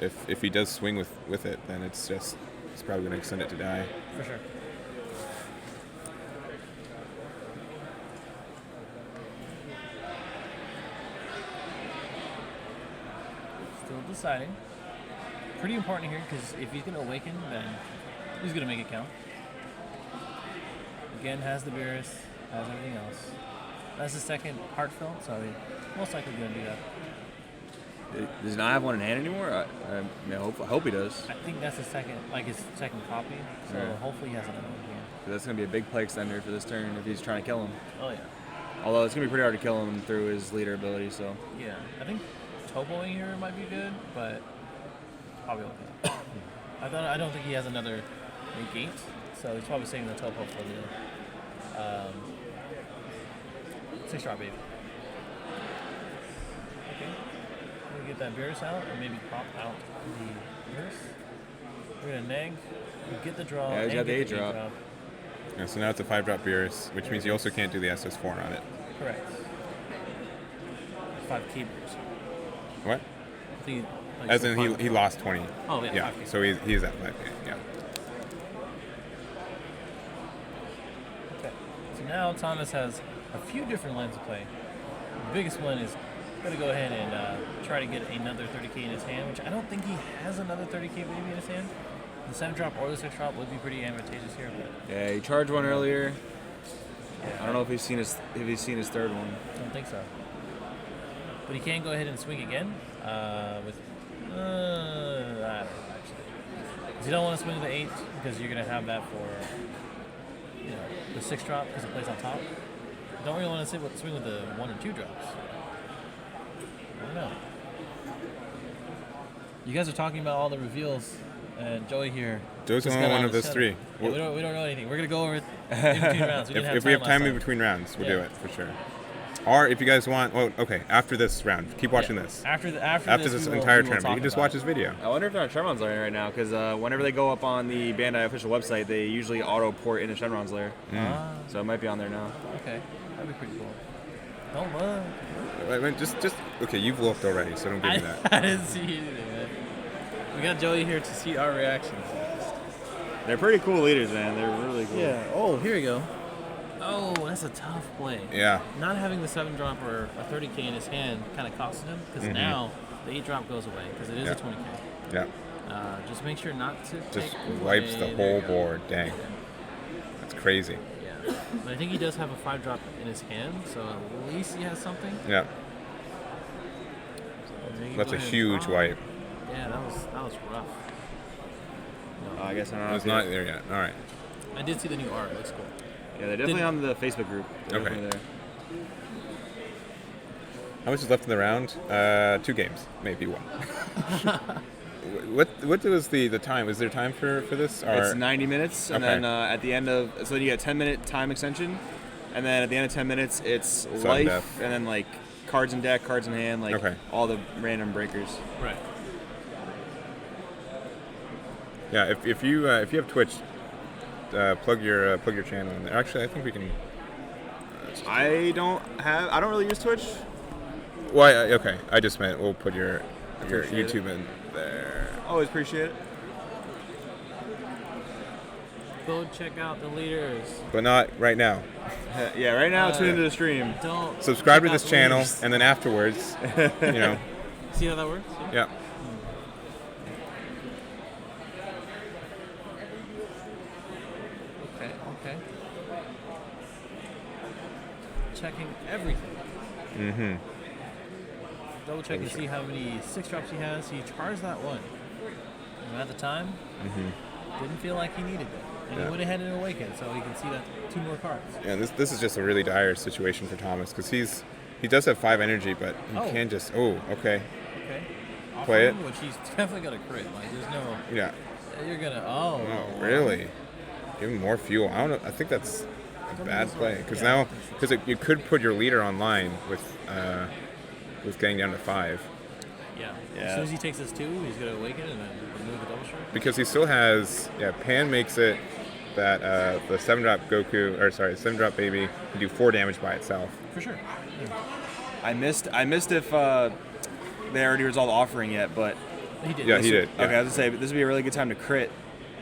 if he does swing with it, then it's probably going to extend it to die. For sure. Still deciding. Pretty important here because if he's going to awaken, then he's going to make it count. Again, has the Beerus, has everything else. That's the second heartfelt, so he's most likely going to do that. Does he not have one in hand anymore? I hope he does. I think that's his second copy, so Yeah. hopefully he has another one here. That's going to be a big play extender for this turn if he's trying to kill him. Oh, yeah. Although it's going to be pretty hard to kill him through his leader ability, so. Yeah, I think Topoing here might be good, but probably okay. I don't think he has another negate, so he's probably saving the Topo for the 6-drop baby. Okay, we get that Beerus out, and maybe pop out the Beerus. We're gonna neg, get the draw. Yeah, he's and got the get 8-drop. Yeah, so now it's a 5-drop Beerus, which means you also can't do the SS4 on it. Correct. 5 Beerus. What? I think, like, As so in five- he lost 20. Oh, yeah, Yeah, 5K. so he's at 5K, yeah. Okay. So now Thomas has a few different lines of play. The biggest one is going to go ahead and try to get another 30k in his hand, which I don't think he has another 30k baby in his hand. The 7-drop or the 6-drop would be pretty advantageous here, but Yeah, he charged one earlier. yeah, I don't know if he's seen his third one. I don't think so. But he can go ahead and swing again with. I don't know, actually. 'Cause you don't want to swing with the 8 because you're going to have that for the 6-drop because it plays on top. Don't really want to swing with the 1 or 2 drops. I don't know. You guys are talking about all the reveals, and Joey here. Joe's the only one of those 3. Yeah, we don't know anything. We're gonna go over it in between rounds. If we have time in between rounds, we'll do it for sure. Or if you guys want, well, okay, after this round, keep watching this. After this entire tournament, you can just watch this video. I wonder if they're on Shenron's lair right now, because whenever they go up on the Bandai official website, they usually auto-port into Shenron's lair. So it might be on there now. Okay, that'd be pretty cool. Don't look. Wait, just okay, you've looked already, so don't give me that. I didn't see anything, man. We got Joey here to see our reactions. They're pretty cool leaders, man. They're really cool. Yeah. Oh, here we go. Oh, that's a tough play. Yeah. Not having the 7-drop or a 30K in his hand kind of costed him, because now the 8-drop goes away, because it is a 20K. Yeah. Just make sure not to Just take wipes away the whole there. board. Dang. That's crazy. Yeah. But I think he does have a 5-drop in his hand, so at least he has something. Yeah. So That's a huge wipe. Yeah, that was rough. No. I guess I'm not. It's not there yet. All right. I did see the new art. It looks cool. Yeah, they're definitely on the Facebook group. They're Okay. definitely there. How much is left in the round? 2 games, maybe 1. What was the time? Is there time for this? Or? It's 90 minutes, and Okay. then at the end of, so you get a 10-minute time extension, and then at the end of 10 minutes, it's Sudden life, death. and then like cards in deck, cards in hand, like all the random breakers. Right. Yeah, if you have Twitch, plug your channel in there. Actually, I think we can. I don't really use Twitch. Why? Okay, I just meant we'll put your Appreciate YouTube in there. Always appreciate it. Go check out the leaders. But not right now. Yeah, right now tune into the stream. Don't Subscribe to check this out the channel, leaders. and then afterwards, See how that works? Yeah. Okay. Checking everything. Mm-hmm. Double check and see how many 6-drops he has. He charged that one. And at the time, didn't feel like he needed it. And he went ahead and awakened, so he can see that 2 more cards. Yeah, this is just a really dire situation for Thomas because he does have 5 energy, but he can just okay. Okay. Play it. Which he's definitely gonna crit. Like there's no. Yeah. You're gonna. Oh, really? Give him more fuel. I don't know. I think that's a bad play because you could put your leader online with getting down to 5. Yeah. As soon as he takes his 2, he's gonna awaken and then remove the double strike. Because he still has Pan makes it that the 7-drop Goku 7-drop baby can do 4 damage by itself. For sure. I missed if they already resolved the offering yet, but He did. Yeah, he did. Okay, I was gonna say this would be a really good time to crit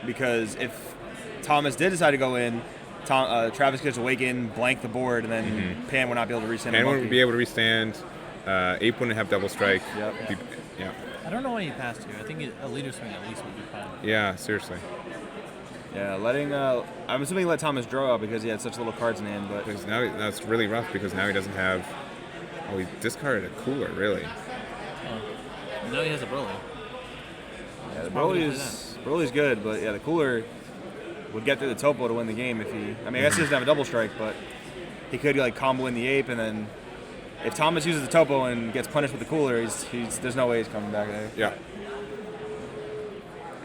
because if Thomas did decide to go in, Travis gets awaken, blank the board, and then Pan would not be able to restand. Pan wouldn't be able to restand. Ape wouldn't have double strike. Yep. Yeah. I don't know why he passed here. I think a leader swing at least would be fine. Yeah, seriously. Yeah, I'm assuming he let Thomas draw because he had such little cards in hand, but Because now that's really rough because now he doesn't have. Oh, he discarded a cooler, really. Oh. Now he has a Broly. yeah, the probably Broly's good, but yeah, the cooler would get through the topo to win the game if he. I mean, I guess he doesn't have a double strike, but he could like combo in the ape, and then if Thomas uses the topo and gets punished with the cooler, there's no way he's coming back there. Yeah.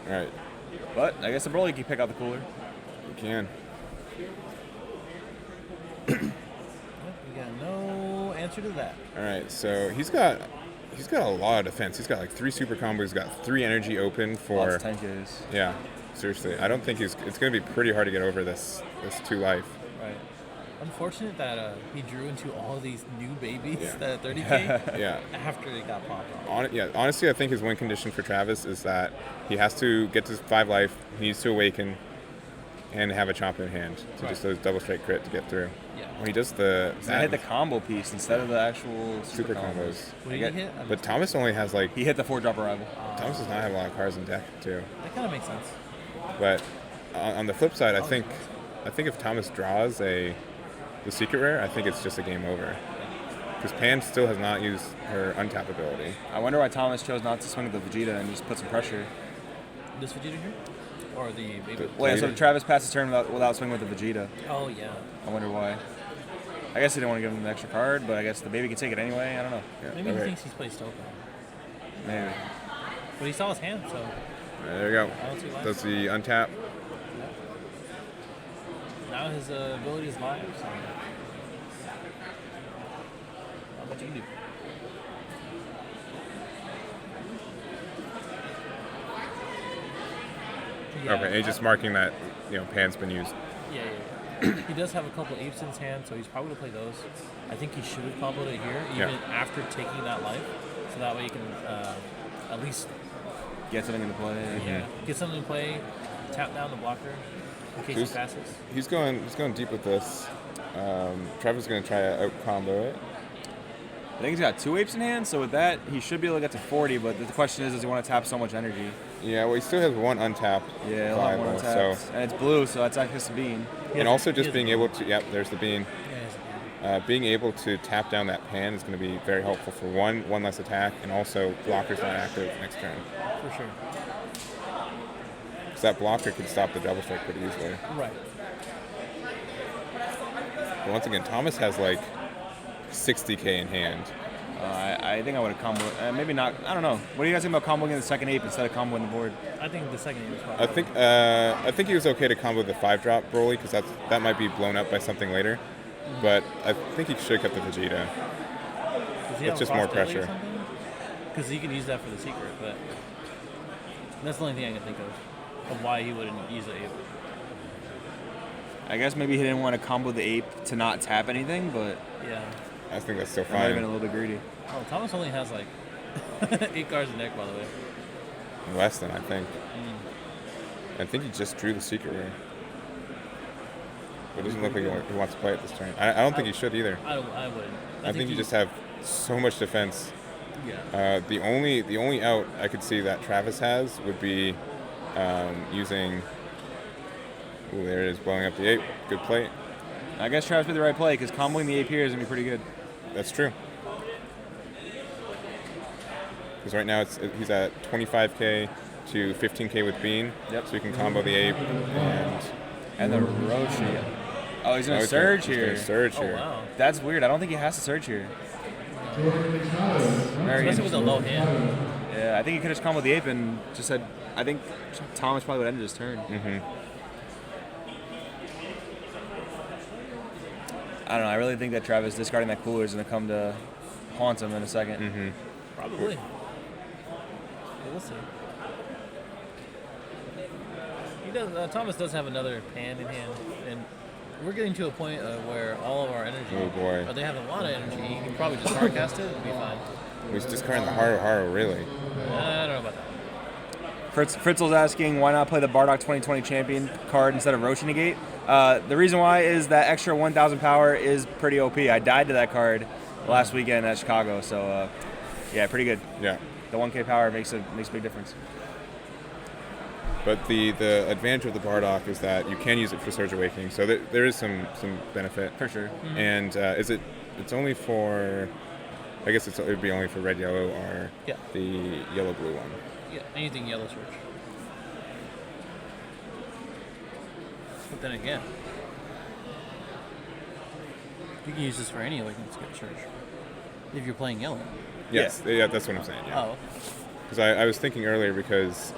All right. But I guess the Broly can pick out the cooler. You can. We got no answer to that. All right. So he's got a lot of defense. He's got like 3 super combos. He's got 3 energy open for. Lots of 10Ks. Yeah. Seriously, I don't think it's going to be pretty hard to get over this 2 life. Right. Unfortunate that he drew into all these new babies Yeah. that 30K Yeah. after they got popped off. Honestly, I think his win condition for Travis is that he has to get to 5 life, he needs to awaken, and have a chomp in hand to just those double strike crit to get through. Yeah. When he does the I hit the combo piece instead of the actual super combos. What did he hit? But Thomas only has like He hit the 4-drop arrival. Thomas does not have a lot of cards in deck too. That kind of makes sense. But on the flip side, I think if Thomas draws the secret rare, I think it's just a game over. Because Pan still has not used her untap ability. I wonder why Thomas chose not to swing with the Vegeta and just put some pressure. This Vegeta here? Or the baby? Well, yeah, so Travis passed his turn without swinging with the Vegeta. Oh, yeah. I wonder why. I guess they didn't want to give him the extra card, but I guess the baby can take it anyway. I don't know. Yeah, Maybe he alright. thinks he's played Stopa. Maybe. But he saw his hand, so There you go. I don't see why. Does the untap? Now his ability is live, so how much you do? Yeah, Okay, he's just marking that pan's been used. Yeah. He does have a couple apes in his hand, so he's probably going to play those. I think he should have comboed it here, even after taking that life, so that way he can at least Get something into play. get something to play, tap down the blocker in case he passes. He's going deep with this. Trevor's going to try to out combo it. I think he's got 2 apes in hand, so with that, he should be able to get to 40, but the question is, does he want to tap so much energy? Yeah, well, he still has one untapped. Yeah, a lot more viable, untapped. so And it's blue, so that's access to bean. and also just being able to there's the bean. Yeah, he has a hand. Being able to tap down that pan is going to be very helpful for one less attack, and also blocker's not active next turn. For sure. Because that blocker could stop the double strike pretty easily. Right. But once again, Thomas has like 60k in hand. I think I would have comboed. Maybe not. I don't know. What do you guys think about comboing the second ape instead of comboing the board? I think the second ape is probably. I think he was okay to combo the 5-drop Broly because that might be blown up by something later. But I think he should have kept the Vegeta. It's just more pressure. Because he can use that for the secret, but that's the only thing I can think of why he wouldn't use the ape. I guess maybe he didn't want to combo the ape to not tap anything, but Yeah. I think that's still that might have been a fine. little bit greedy. Oh, Thomas only has like 8 cards in deck, by the way. Less than, I think. I think he just drew the secret rare. It doesn't look like he wants to play it this turn. I don't think he should either. I wouldn't. I think you just have so much defense. Yeah. The only out I could see that Travis has would be using. Ooh, there it is, blowing up the ape. Good play. I guess Travis made the right play because comboing the ape here is going to be pretty good. That's true. Because right now he's at 25k to 15k with Bean. Yep. So you can combo the ape and the Roshi. Oh, he's going to okay, surge he's here. gonna surge Oh, here. wow. That's weird. I don't think he has to surge here. Very Especially with a low hand. Yeah, I think he could have just comboed the ape and just said, I think Thomas probably would end his turn. I don't know. I really think that Travis discarding that cooler is going to come to haunt him in a second. Probably. Yeah, we'll see. He does. Thomas does have another pan in hand, and we're getting to a point where all of our energy. Oh, boy. Or they have a lot of energy. He can probably just hardcast it and be fine. He's discarding the Haru, really. I don't know about that. Fritzel's asking why not play the Bardock 2020 champion card instead of Roshi Negate. The reason why is that extra 1,000 power is pretty OP. I died to that card last weekend at Chicago, so yeah, pretty good. Yeah. The 1K power makes a big difference. But the advantage of the Bardock is that you can use it for Surge Awakening, so there is some benefit. For sure. And it's only for, I guess it would be only for red, yellow, or the yellow, blue one. Yeah, anything yellow search. But then again, you can use this for any awakening skill search. If you're playing yellow. Yes, yeah, that's what I'm saying. Yeah. Oh. Because I was thinking earlier because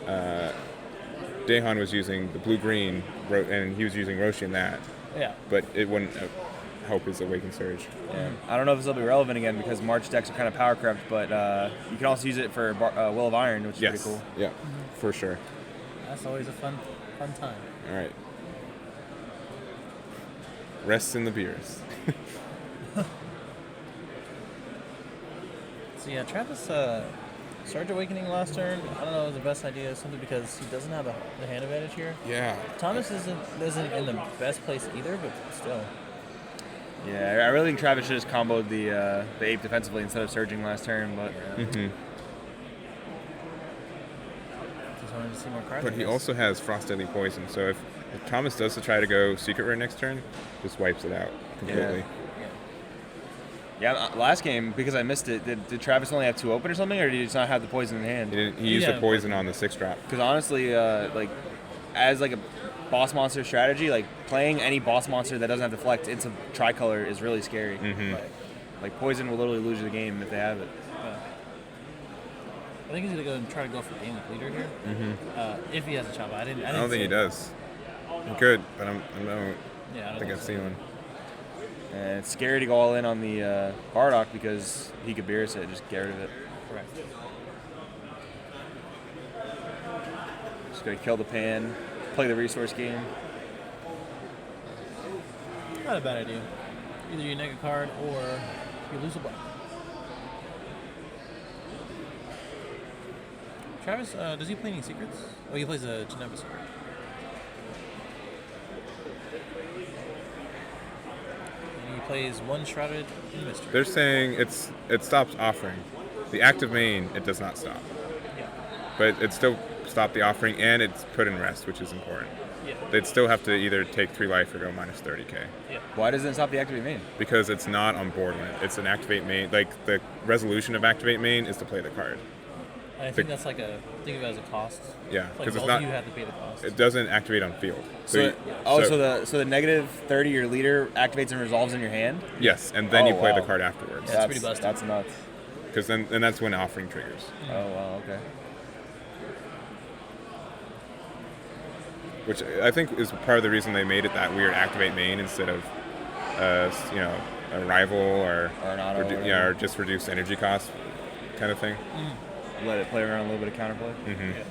Daehan was using the blue-green, and he was using Roshi in that, Yeah. but it wouldn't help his Awaken Surge. Yeah. I don't know if this will be relevant again because March decks are kind of power crept, but you can also use it for Will of Iron, which is pretty cool. Yeah, for sure. That's always a fun time. All right. Rests in the beers. So yeah, Travis Surge Awakening last turn, I don't know, was the best idea simply because he doesn't have the hand advantage here. Yeah. Thomas isn't in the best place either, but still. Yeah, I really think Travis should have just comboed the ape defensively instead of surging last turn, but Just wanted to see more cards. But he also has Frost Deadly Poison, so if Thomas does try to go Secret Rare next turn, just wipes it out completely. Yeah, last game, because I missed it, did Travis only have 2 open or something, or did he just not have the poison in hand? He used the poison on the 6-drop. Because honestly, as like a boss monster strategy, like playing any boss monster that doesn't have deflect into tricolor is really scary. Like poison will literally lose you the game if they have it. I think he's gonna go and try to go for game with leader here. If he has a chop. I don't think he does. He could, but I don't think I've so. seen one. And it's scary to go all in on the Bardock because he could Beerus it, just get rid of it. Correct. Just gonna kill the pan, play the resource game. Not a bad idea. Either you neg a card or you lose a block. Travis, does he play any secrets? Oh, he plays a Geneva secret. And he plays one Shrouded in Mystery. They're saying it stops offering. The active main, it does not stop. Yeah. But it still stopped the offering, and it's put in rest, which is important. Yeah. They'd still have to either take 3 life or go minus 30k. Yeah. Why doesn't it stop the activate main? Because it's not on board when it's an activate main. Like, the resolution of activate main is to play the card. I think that's like think of it as a cost. Yeah, because it's both not. of you have to pay the cost. It doesn't activate on field. So the negative 30 your leader activates and resolves in your hand. Yes, and then you play wow. the card afterwards. That's pretty busted. That's nuts. Because then that's when offering triggers. Oh wow, okay. Which I think is part of the reason they made it that weird activate main instead of, a rival or an auto or just reduced energy cost kind of thing. Let it play around a little bit of counterplay. Yeah.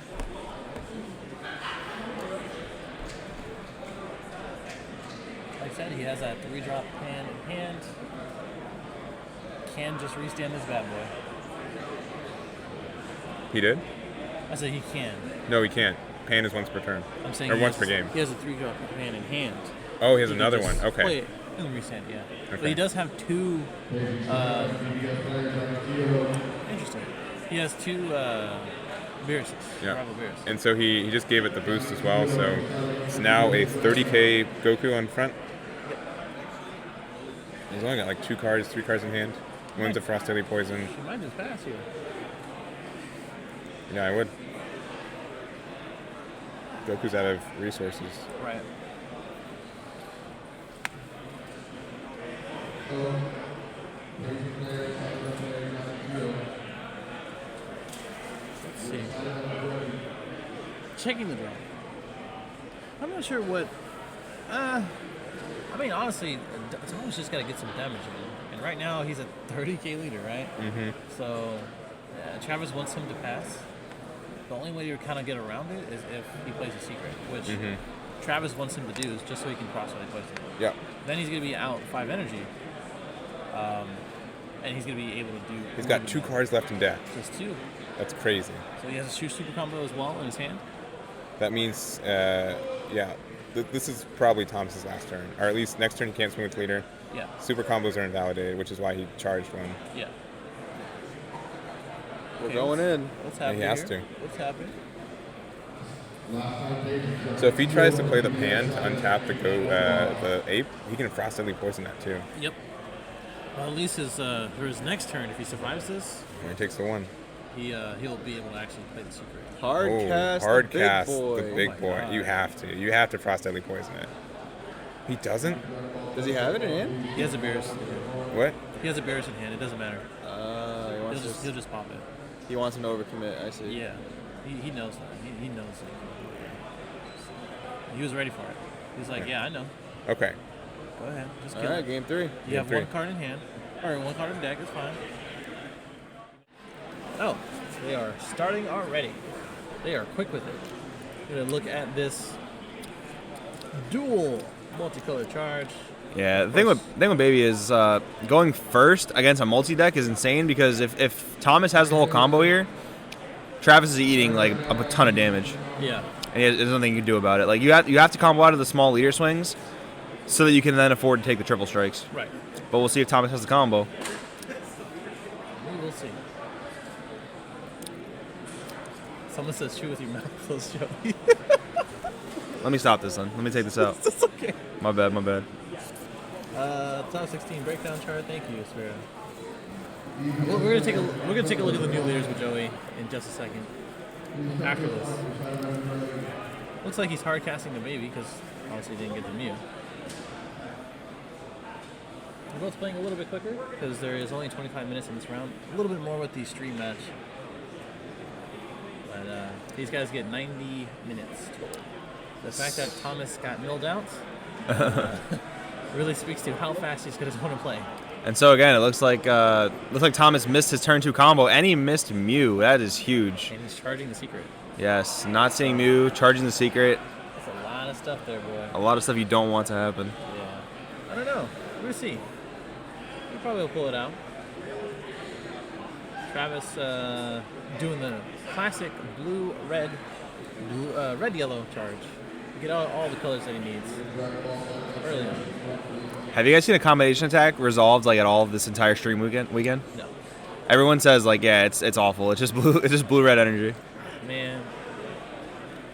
Like I said, he has that 3-drop pan in hand. Can just restand this bad boy. He did? I said he can. No, he can't. Pan is once per turn. I'm saying or he once has- per game. He has a 3-drop pan in hand. Oh, he has He can another just one. Okay. Play it and restand, yeah. But Okay. he does have 2. Interesting. He has 2 Beeruses. Yeah. Rival Beerus. And so he just gave it the boost as well, so it's now a 30k Goku on front. He's only got like 2 cards, 3 cards in hand. One's a Frost Daily Poison. He might just pass here. Yeah, I would. Goku's out of resources. Right. Let's see. Checking the draw. I'm not sure what. I mean, honestly, Thomas just got to get some damage in. And right now, he's a 30k leader, right? Mm-hmm. So, Travis wants him to pass. The only way you kind of get around it is if he plays a secret, which Travis wants him to do, is just so he can cross-play poison. Yeah. Then he's going to be out 5 energy. And he's going to be able to do... He's got 2 cards left in deck. Just 2. That's crazy. So he has a super combo as well in his hand. That means, this is probably Thomas's last turn. Or at least next turn he can't swing with leader. Yeah. Super combos are invalidated, which is why he charged one. Yeah. We're going in. What's happening he has here? to. What's happening? So if he tries to play the pan to untap the ape, he can Frost Deadly Poison that too. Yep. Well, at least for his next turn, if he survives this, And he takes the 1. he'll be able to actually play the secret. Hard cast. Hard the cast big boy. the big Oh my boy. God. You have to. You have to Frost Deadly Poison it. He doesn't? Does he have it in hand? He has a Beerus. What? He has a Beerus in hand. It doesn't matter. He'll just pop it. He wants him to overcommit. I see. Yeah. He knows that. He knows it. He was ready for it. He's like, yeah, I know. Okay. Go ahead. Just All kill right, it. game 3. You have Game 1 3. card in hand. Or 1 card in deck. It's fine. Oh, they are starting already. They are quick with it. We're going to look at this dual multicolor charge. Yeah, the thing with Baby is going first against a multi-deck is insane because if Thomas has the whole combo here, Travis is eating like a ton of damage. Yeah. And there's nothing you can do about it. Like you have to combo out of the small leader swings so that you can then afford to take the triple strikes. Right. But we'll see if Thomas has the combo. We will see. Someone says chew with your mouth closed, Joey. Let me stop this then. Let me take this out. That's okay. My bad. Top 16 breakdown chart. Thank you, Spira. We're gonna take a look at the new leaders with Joey in just a second. After this. Looks like he's hard casting the baby because obviously he didn't get the Mew. We're both playing a little bit quicker because there is only 25 minutes in this round. A little bit more with the stream match. But these guys get 90 minutes total. The fact that Thomas got milled out really speaks to how fast he's going to want to play. And so again, it looks like Thomas missed his turn 2 combo, and he missed Mew. That is huge. And he's charging the secret. Yes, not seeing Mew, charging the secret. That's a lot of stuff there, boy. A lot of stuff you don't want to happen. Yeah. I don't know. We'll see. He probably will pull it out. Travis doing the classic red-yellow charge. Get all the colors that he needs early on. Have you guys seen a combination attack resolved like at all this entire stream weekend? No. Everyone says like, yeah, it's awful. It's just blue-red energy. Man,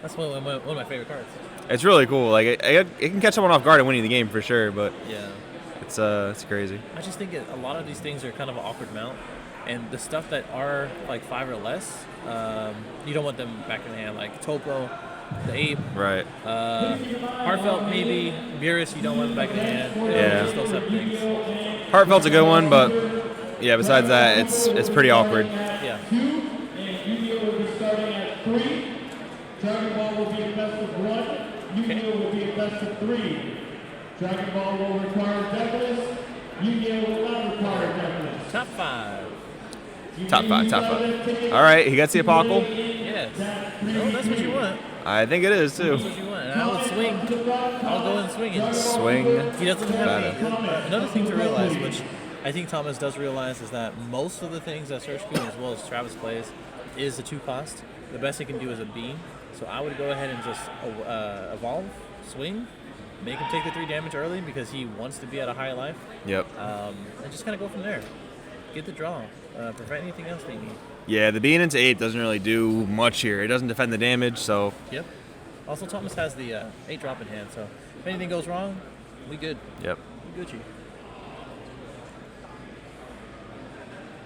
that's one of my favorite cards. It's really cool. Like it can catch someone off guard and winning the game for sure. But yeah, it's crazy. I just think a lot of these things are kind of an awkward mount, and the stuff that are like 5 or less, you don't want them back in the hand. Like Topo, the Ape, right? Heartfelt maybe. Beerus, you don't want them back in the hand. Yeah. Just those type of things. Heartfelt's a good one, but yeah. Besides that, it's pretty awkward. Yeah. YuGiOh will be starting at 3. Dragon Ball will be a best of 1. YuGiOh will be a best of 3. Dragon Ball will require Deathless. YuGiOh will not require Deathless. Top 5. Top 5. All right, he gets the Apocalypse. Yes. No, that's what you want. I think it is too. That's what you want. And I would swing. I'll go and swing it. Swing. He doesn't have any. Another thing to realize, which I think Thomas does realize, is that most of the things that Search Queen as well as Travis plays is a 2 cost. The best he can do is a beam. So I would go ahead and just evolve, swing, make him take the 3 damage early because he wants to be at a high life. Yep. And just kind of go from there. Get the draw. Prevent anything else they need. Yeah, the being into 8 doesn't really do much here. It doesn't defend the damage, so. Yep. Also, Thomas has the 8 drop in hand, so if anything goes wrong, we good. Yep. We Gucci.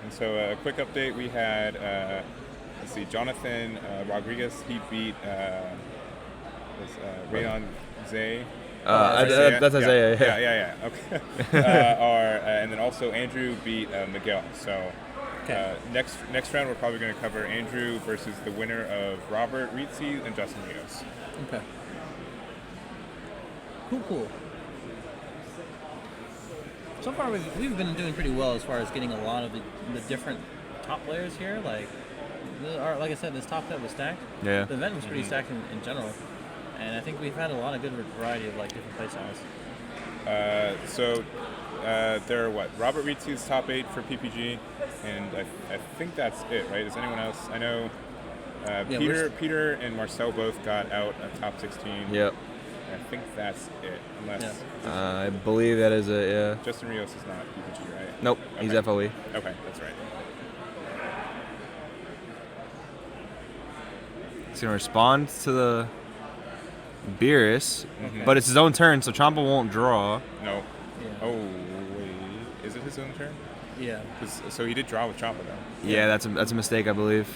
And so a quick update, we had, let's see, Jonathan Rodriguez, he beat Rayon Zay. That's Isaiah. Yeah. Okay. And then also Andrew beat Miguel. So next round we're probably going to cover Andrew versus the winner of Robert Rizzi and Justin Rios. Okay. Cool. So far, we've been doing pretty well as far as getting a lot of the different top players here. Like I said, this top cut was stacked. Yeah. The event was pretty stacked in general. And I think we've had a lot of good variety of like different play styles. So there are what? Robert Rizzi's top 8 for PPG, and I think that's it, right? Is anyone else? I know Peter and Marcel both got out a top 16. Yep. I think that's it, unless I believe that is it. Yeah. Justin Rios is not PPG, right? Nope. Okay. He's FOE. Okay, that's right. He's gonna respond to the Beerus, but it's his own turn, so Champa won't draw. No. Yeah. Oh wait, is it his own turn? Yeah. So he did draw with Champa though. Yeah, that's a mistake, I believe.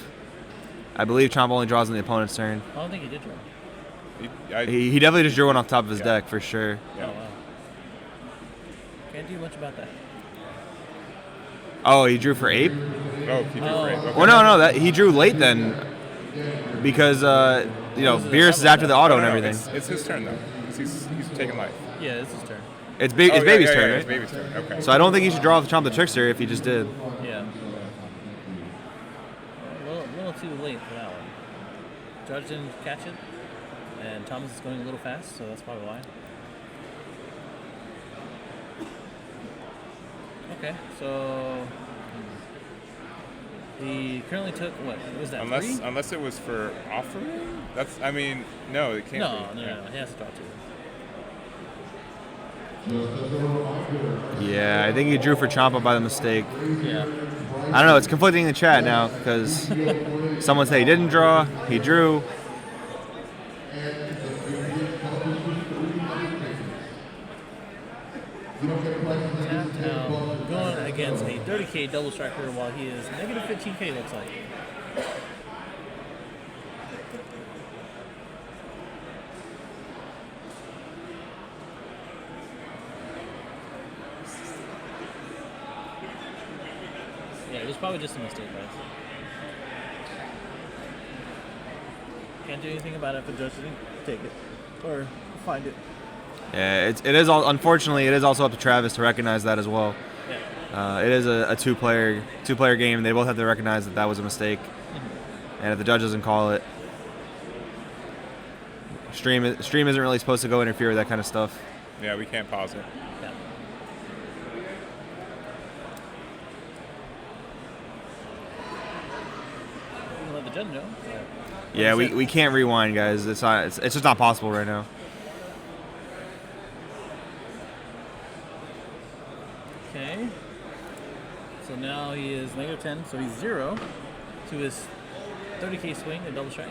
I believe Champa only draws on the opponent's turn. I don't think he did draw. He definitely just drew one off top of his deck for sure. Yeah. Oh, wow. Can't do much about that. Oh, he drew for Ape? Oh, he drew for Ape. Okay. Well, no, that he drew late then, because Beerus is after the auto and everything. It's his turn though. He's taking life. Yeah, it's his turn. It's Baby's turn, right? It's Baby's turn. Okay. So I don't think he should draw with Chomp the Trickster if he just did. Yeah. A little too late for that one. Judge didn't catch it, and Thomas is going a little fast, so that's probably why. Okay, so he currently took what was that? Unless it was for offering. No, it can't. No, he has to draw 2. Yeah, I think he drew for Champa by the mistake. Yeah. I don't know, it's conflicting in the chat now because someone said he didn't draw, he drew. Going against a 30k double striker while he is negative 15k, looks like. probably just a mistake, guys. Can't do anything about it if the judge didn't take it or find it. Yeah, it is. Unfortunately, it is also up to Travis to recognize that as well. Yeah. It is a two-player game. They both have to recognize that was a mistake, and if the judge doesn't call it, stream isn't really supposed to go interfere with that kind of stuff. Yeah, we can't pause it. Yeah. We can let the judge know. Yeah, we can't rewind, guys. It's just not possible right now. Okay. So now he is -10, so he's 0 to his 30K swing at double strike.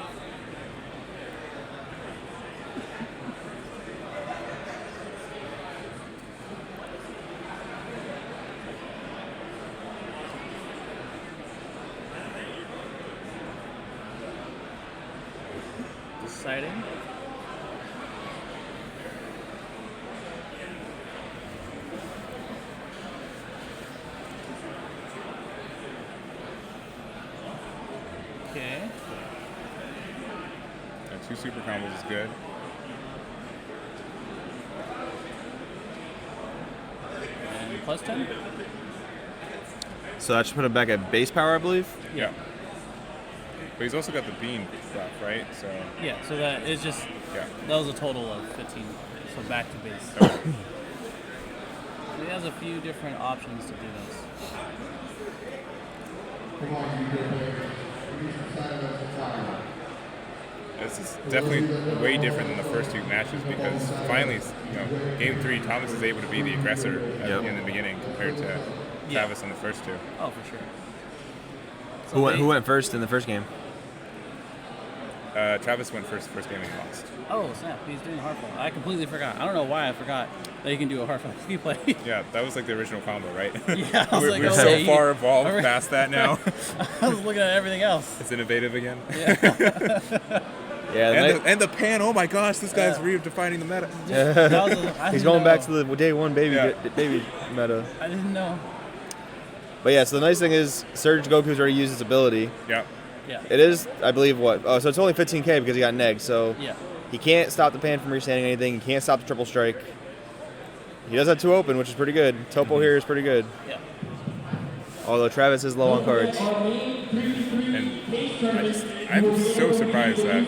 Deciding. Okay. Yeah, 2 super combos is good. And +10? So that should put him back at base power, I believe. Yeah. But he's also got the beam stuff, right? So Yeah, so that is just, yeah. that was a total of 15. So back to base. Okay. So he has a few different options to do this. Come on, YuGiOh. This is definitely way different than the first 2 matches because finally, game 3, Thomas is able to be the aggressor in the beginning compared to Travis in the first 2. Oh, for sure. So Who went first in the first game? Travis went first game and he lost. Oh, snap. He's doing a hard fall. I completely forgot. I don't know why I forgot that he can do a hard fall ski play. Yeah, that was like the original combo, right? Yeah, I was we're like, we're okay, so far evolved past that now. I was looking at everything else. It's innovative again. Yeah. Yeah, and the pan. Oh my gosh, this guy's redefining the meta. he's going back to the day 1 baby meta. I didn't know. But yeah, so the nice thing is Surge Goku's already used his ability. Yeah. Yeah. It is, I believe, what? Oh, so it's only 15K because he got negged. So Yeah. he can't stop the pan from restanding anything. He can't stop the triple strike. He does have 2 open, which is pretty good. Topo here is pretty good. Yeah. Although Travis is low on cards. And I'm so surprised that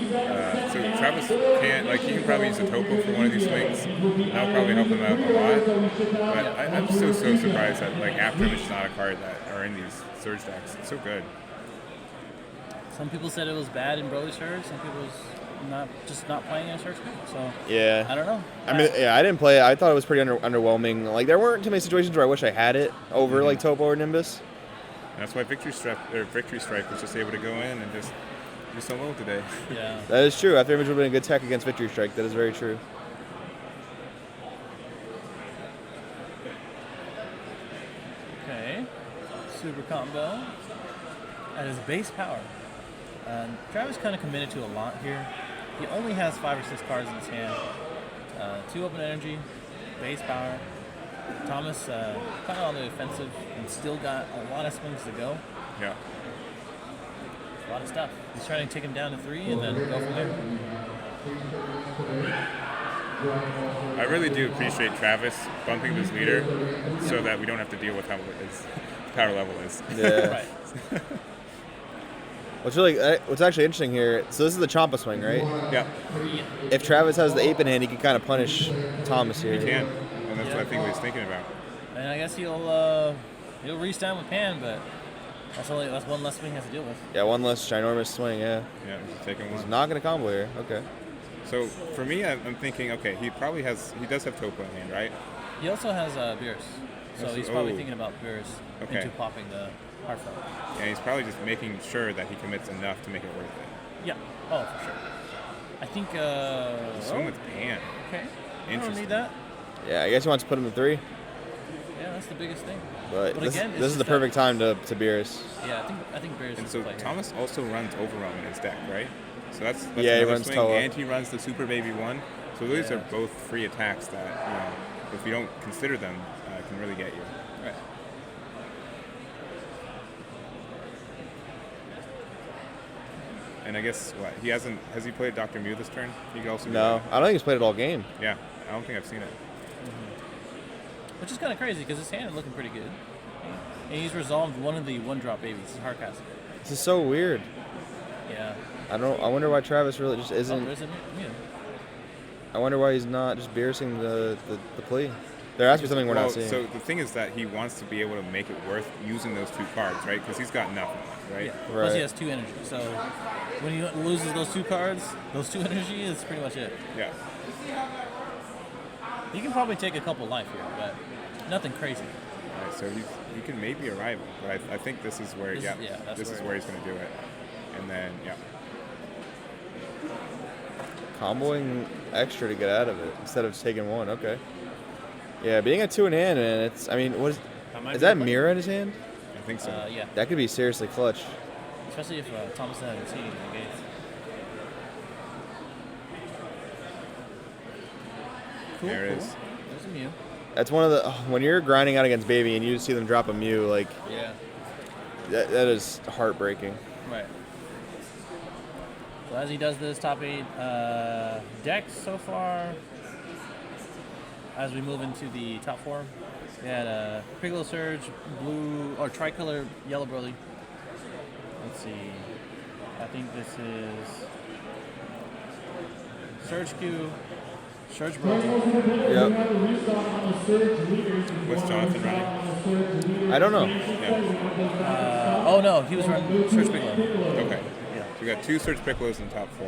so Travis can't, like, he can probably use a topo for one of these swings. That'll probably help him out a lot. But I'm so surprised that, like, after him, it's not a card that are in these Surge decks. It's so good. Some people said it was bad in Broly Surge. Some people was not playing in Surge. So Yeah. I don't know. I mean, yeah, I didn't play it. I thought it was pretty underwhelming. Like, there weren't too many situations where I wish I had it over, like, Topo or Nimbus. And that's why Victory Strike was just able to go in and just do so well today. Yeah. That is true. After Image would have been a good tech against Victory Strike. That is very true. Okay. Super combo at his base power. Travis kind of committed to a lot here. He only has 5 or 6 cards in his hand. 2 open energy, base power. Thomas kind of on the offensive and still got a lot of swings to go. Yeah. A lot of stuff. He's trying to take him down to 3 and then go from there. I really do appreciate Travis bumping this leader so that we don't have to deal with how his power level is. Yeah. Right. What's actually interesting here, so this is the Champa swing, right? Yeah, If Travis has the ape in hand, he can kind of punish Thomas here. he can. And that's what I think he was thinking about. And I guess he'll restand with Pan, but that's one less swing he has to deal with. Yeah, one less ginormous swing, yeah. Yeah, he's taking He's one. not going to combo here. Okay. So for me, I'm thinking, okay, he does have Topo in hand, right? He also has Beerus, so he's probably thinking about Beerus Okay. into popping the hard fall. And he's probably just making sure that he commits enough to make it worth it. Yeah. Oh, for sure. I think. Swing with pan. Okay. I don't Interesting. need that. Yeah, I guess he wants to put him to 3, Yeah, that's the biggest thing. but But this, again, this is the perfect time to Beerus. Yeah, I think Beerus And is so the play here. Thomas also runs Overwhelm in his deck, right? So that's Yeah, he another runs swing, Toa. and he runs the Super Baby 1. So those Yeah. are both free attacks that, if you don't consider them, can really get you. Right. And I guess what he hasn't has he played Dr. Mew this turn? He could also do No, I don't think he's played it all game. that. Yeah, I don't think I've seen it. Which is kind of crazy because his hand is looking pretty good. And he's resolved one of the one-drop babies, Hardcastle. This is so weird. Yeah. I wonder why Travis really just isn't. There's a Mew. I wonder why he's not just beersing the plea. There has to be something we're not seeing. So the thing is that he wants to be able to make it worth using those 2 cards, right? Because he's got nothing left, right? Yeah. Right. Plus he has 2 energy. So when he loses those 2 cards, those 2 energy is pretty much it. Yeah. He can probably take a couple life here, but nothing crazy. All right, so he can maybe arrive, but I think this is where this is where he's going to do it, and then Comboing extra to get out of it instead of just taking 1. Okay. Yeah, being at 2 in hand, man. It's. I mean, what is that Mira in his hand? I think so. Yeah. That could be seriously clutch. Especially if Thomas hasn't seen him in the gates. Cool, There it is. There's a Mew. That's one of the when you're grinding out against Baby and you see them drop a Mew, like Yeah. that is heartbreaking. Right. So as he does this top 8 decks so far, as we move into the top 4, we had Piccolo Surge, blue or tricolor yellow Broly. Let's see. I think this is Surge Q, Surge Broly. Yep. What's Jonathan running? I don't know. Yeah. Oh no, he was running Surge Piccolo. Okay. Yeah. So we got 2 Surge Piccolos in the top 4.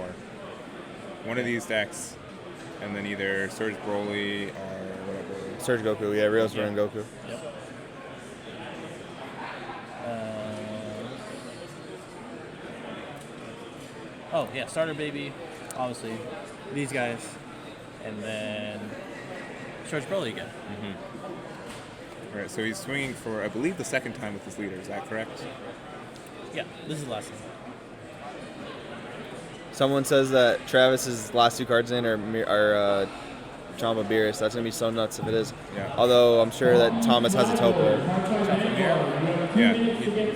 One of these decks, and then either Surge Broly or whatever. Surge Goku. Yeah, Rio's running Goku. Yep. Oh yeah, starter baby, obviously. These guys, and then Surge Broly again. All right, so he's swinging for, I believe, the 2nd time with his leader. Is that correct? Yeah, this is the last one. Someone says that Travis's last 2 cards in are Jamba Beerus. That's gonna be so nuts if it is. Yeah. Although I'm sure that Thomas has a topo. Yeah,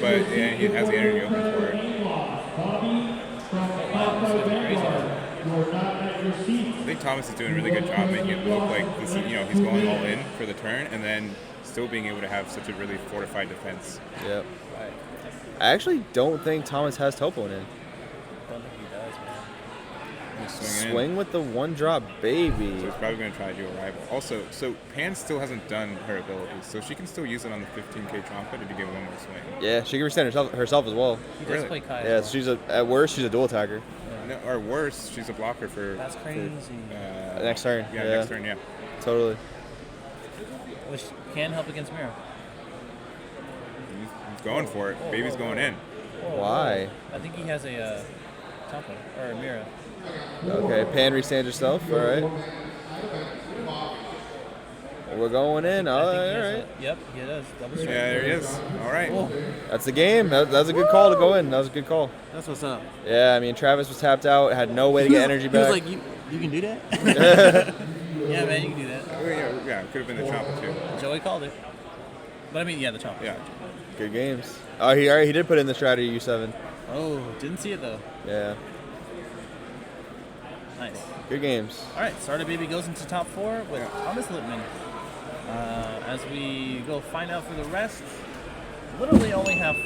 but he has the energy open for it. I think Thomas is doing a really good job making it look like this. He's going all in for the turn, and then still being able to have such a really fortified defense. Yep. Right. I actually don't think Thomas has topo in it. Don't think he does, man. He's swinging in. Swing with the 1-drop baby. So he's probably going to try to do a rival. Also, so Pan still hasn't done her abilities, so she can still use it on the 15k Trompa to give one more swing. Yeah, she can restand herself as well. He does Really? play Kai. Yeah, as well. at worst she's a dual attacker. No, or worse, she's a blocker for. That's crazy. Next turn. Yeah, next turn, yeah. Totally. Which can help against Mira. He's going for it. Baby's going in. Why? I think he has a Tompa or a Mira. Okay, Pan restand yourself. All right. We're going in. All I think he has right. Yep, he does. Double strike. Yeah, there he is. All right. Oh, That's the game. That was a good call to go in. That was a good call. that's what's up. Yeah, I mean, Travis was tapped out, had no way to get energy He back. was like, you can do that? Yeah, man, you can do that. Oh, yeah, it could have been the Trompa too. Joey called it. But I mean, yeah, the Tompa. Yeah. Good games. Oh, he did put in the strategy U7. Oh, didn't see it though. Yeah. Nice. Good games. All right, Starter Baby goes into top 4 with Thomas Lippman. As we go find out for the rest, literally only have